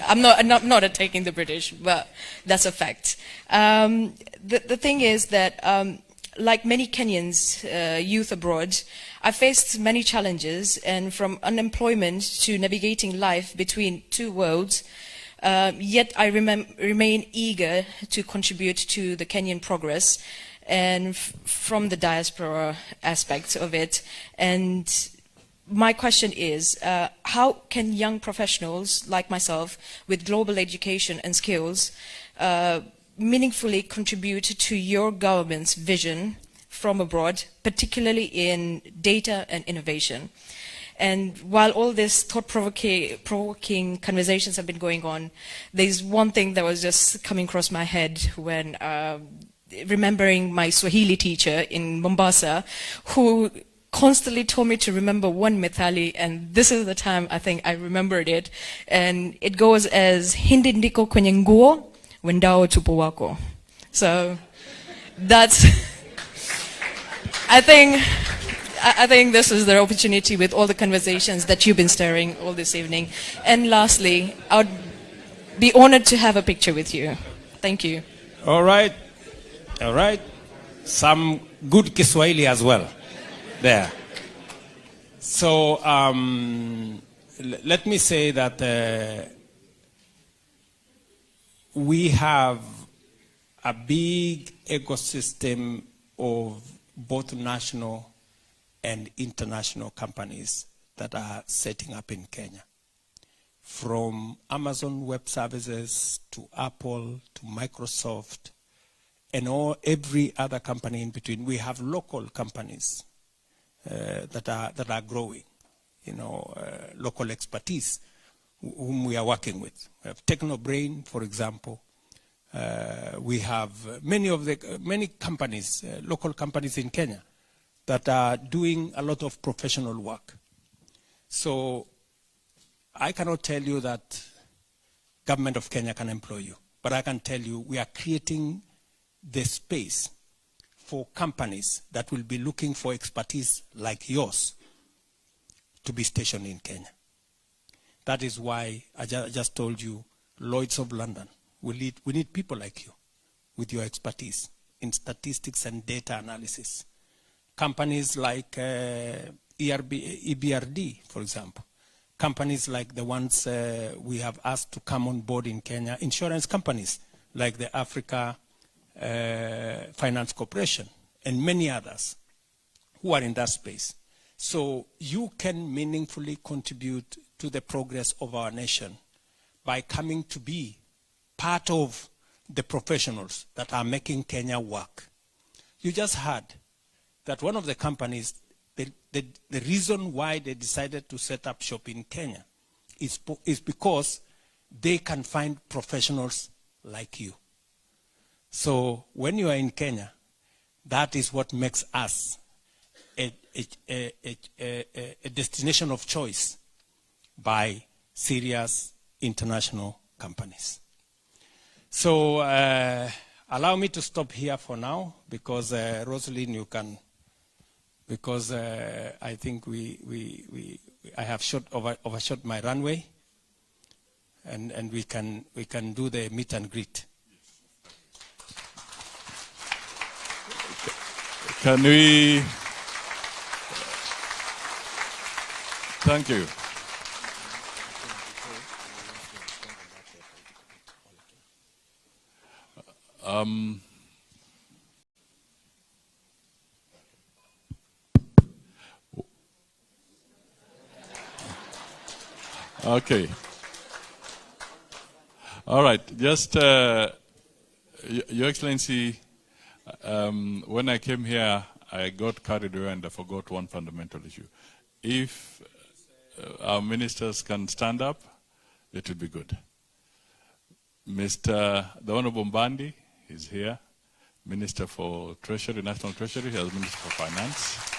I'm not attacking the British, but that's a fact. The thing is that, like many Kenyans, youth abroad, I faced many challenges, and from unemployment to navigating life between two worlds, yet I remain eager to contribute to the Kenyan progress, and from the diaspora aspect of it. And my question is, how can young professionals like myself with global education and skills meaningfully contribute to your government's vision from abroad, particularly in data and innovation? And while all these thought-provoking conversations have been going on, there's one thing that was just coming across my head when remembering my Swahili teacher in Mombasa, who constantly told me to remember one methali, and this is the time I think I remembered it, and it goes as hindi ndiko kwenye nguo wendao tupo wako. So that's I think this is the opportunity with all the conversations that you've been stirring all this evening. And lastly, I would be honored to have a picture with you. Thank you. All right. Some good Kiswahili as well there. So let me say that we have a big ecosystem of both national and international companies that are setting up in Kenya. From Amazon Web Services to Apple to Microsoft and every other company in between. We have local companies that are growing, local expertise whom we are working with. We have Technobrain, for example. We have many companies, local companies in Kenya that are doing a lot of professional work. So I cannot tell you that government of Kenya can employ you, but I can tell you we are creating the space for companies that will be looking for expertise like yours to be stationed in Kenya. That is why I just told you, Lloyd's of London, we need people like you with your expertise in statistics and data analysis. Companies like EBRD, for example. Companies like the ones we have asked to come on board in Kenya. Insurance companies like the Africa Finance Corporation and many others who are in that space. So you can meaningfully contribute to the progress of our nation by coming to be part of the professionals that are making Kenya work. You just heard that one of the companies, the reason why they decided to set up shop in Kenya is because they can find professionals like you. So when you are in Kenya, that is what makes us a destination of choice by serious international companies. So allow me to stop here for now, because Rosalind, you can, because I think I have overshot my runway, and we can do the meet and greet. Can we... Thank you. Okay. All right. Just, Your Excellency, when I came here, I got carried away and I forgot one fundamental issue. If our ministers can stand up, it would be good. The Honorable Mbandi is here, Minister for Treasury, National Treasury, he is Minister for Finance.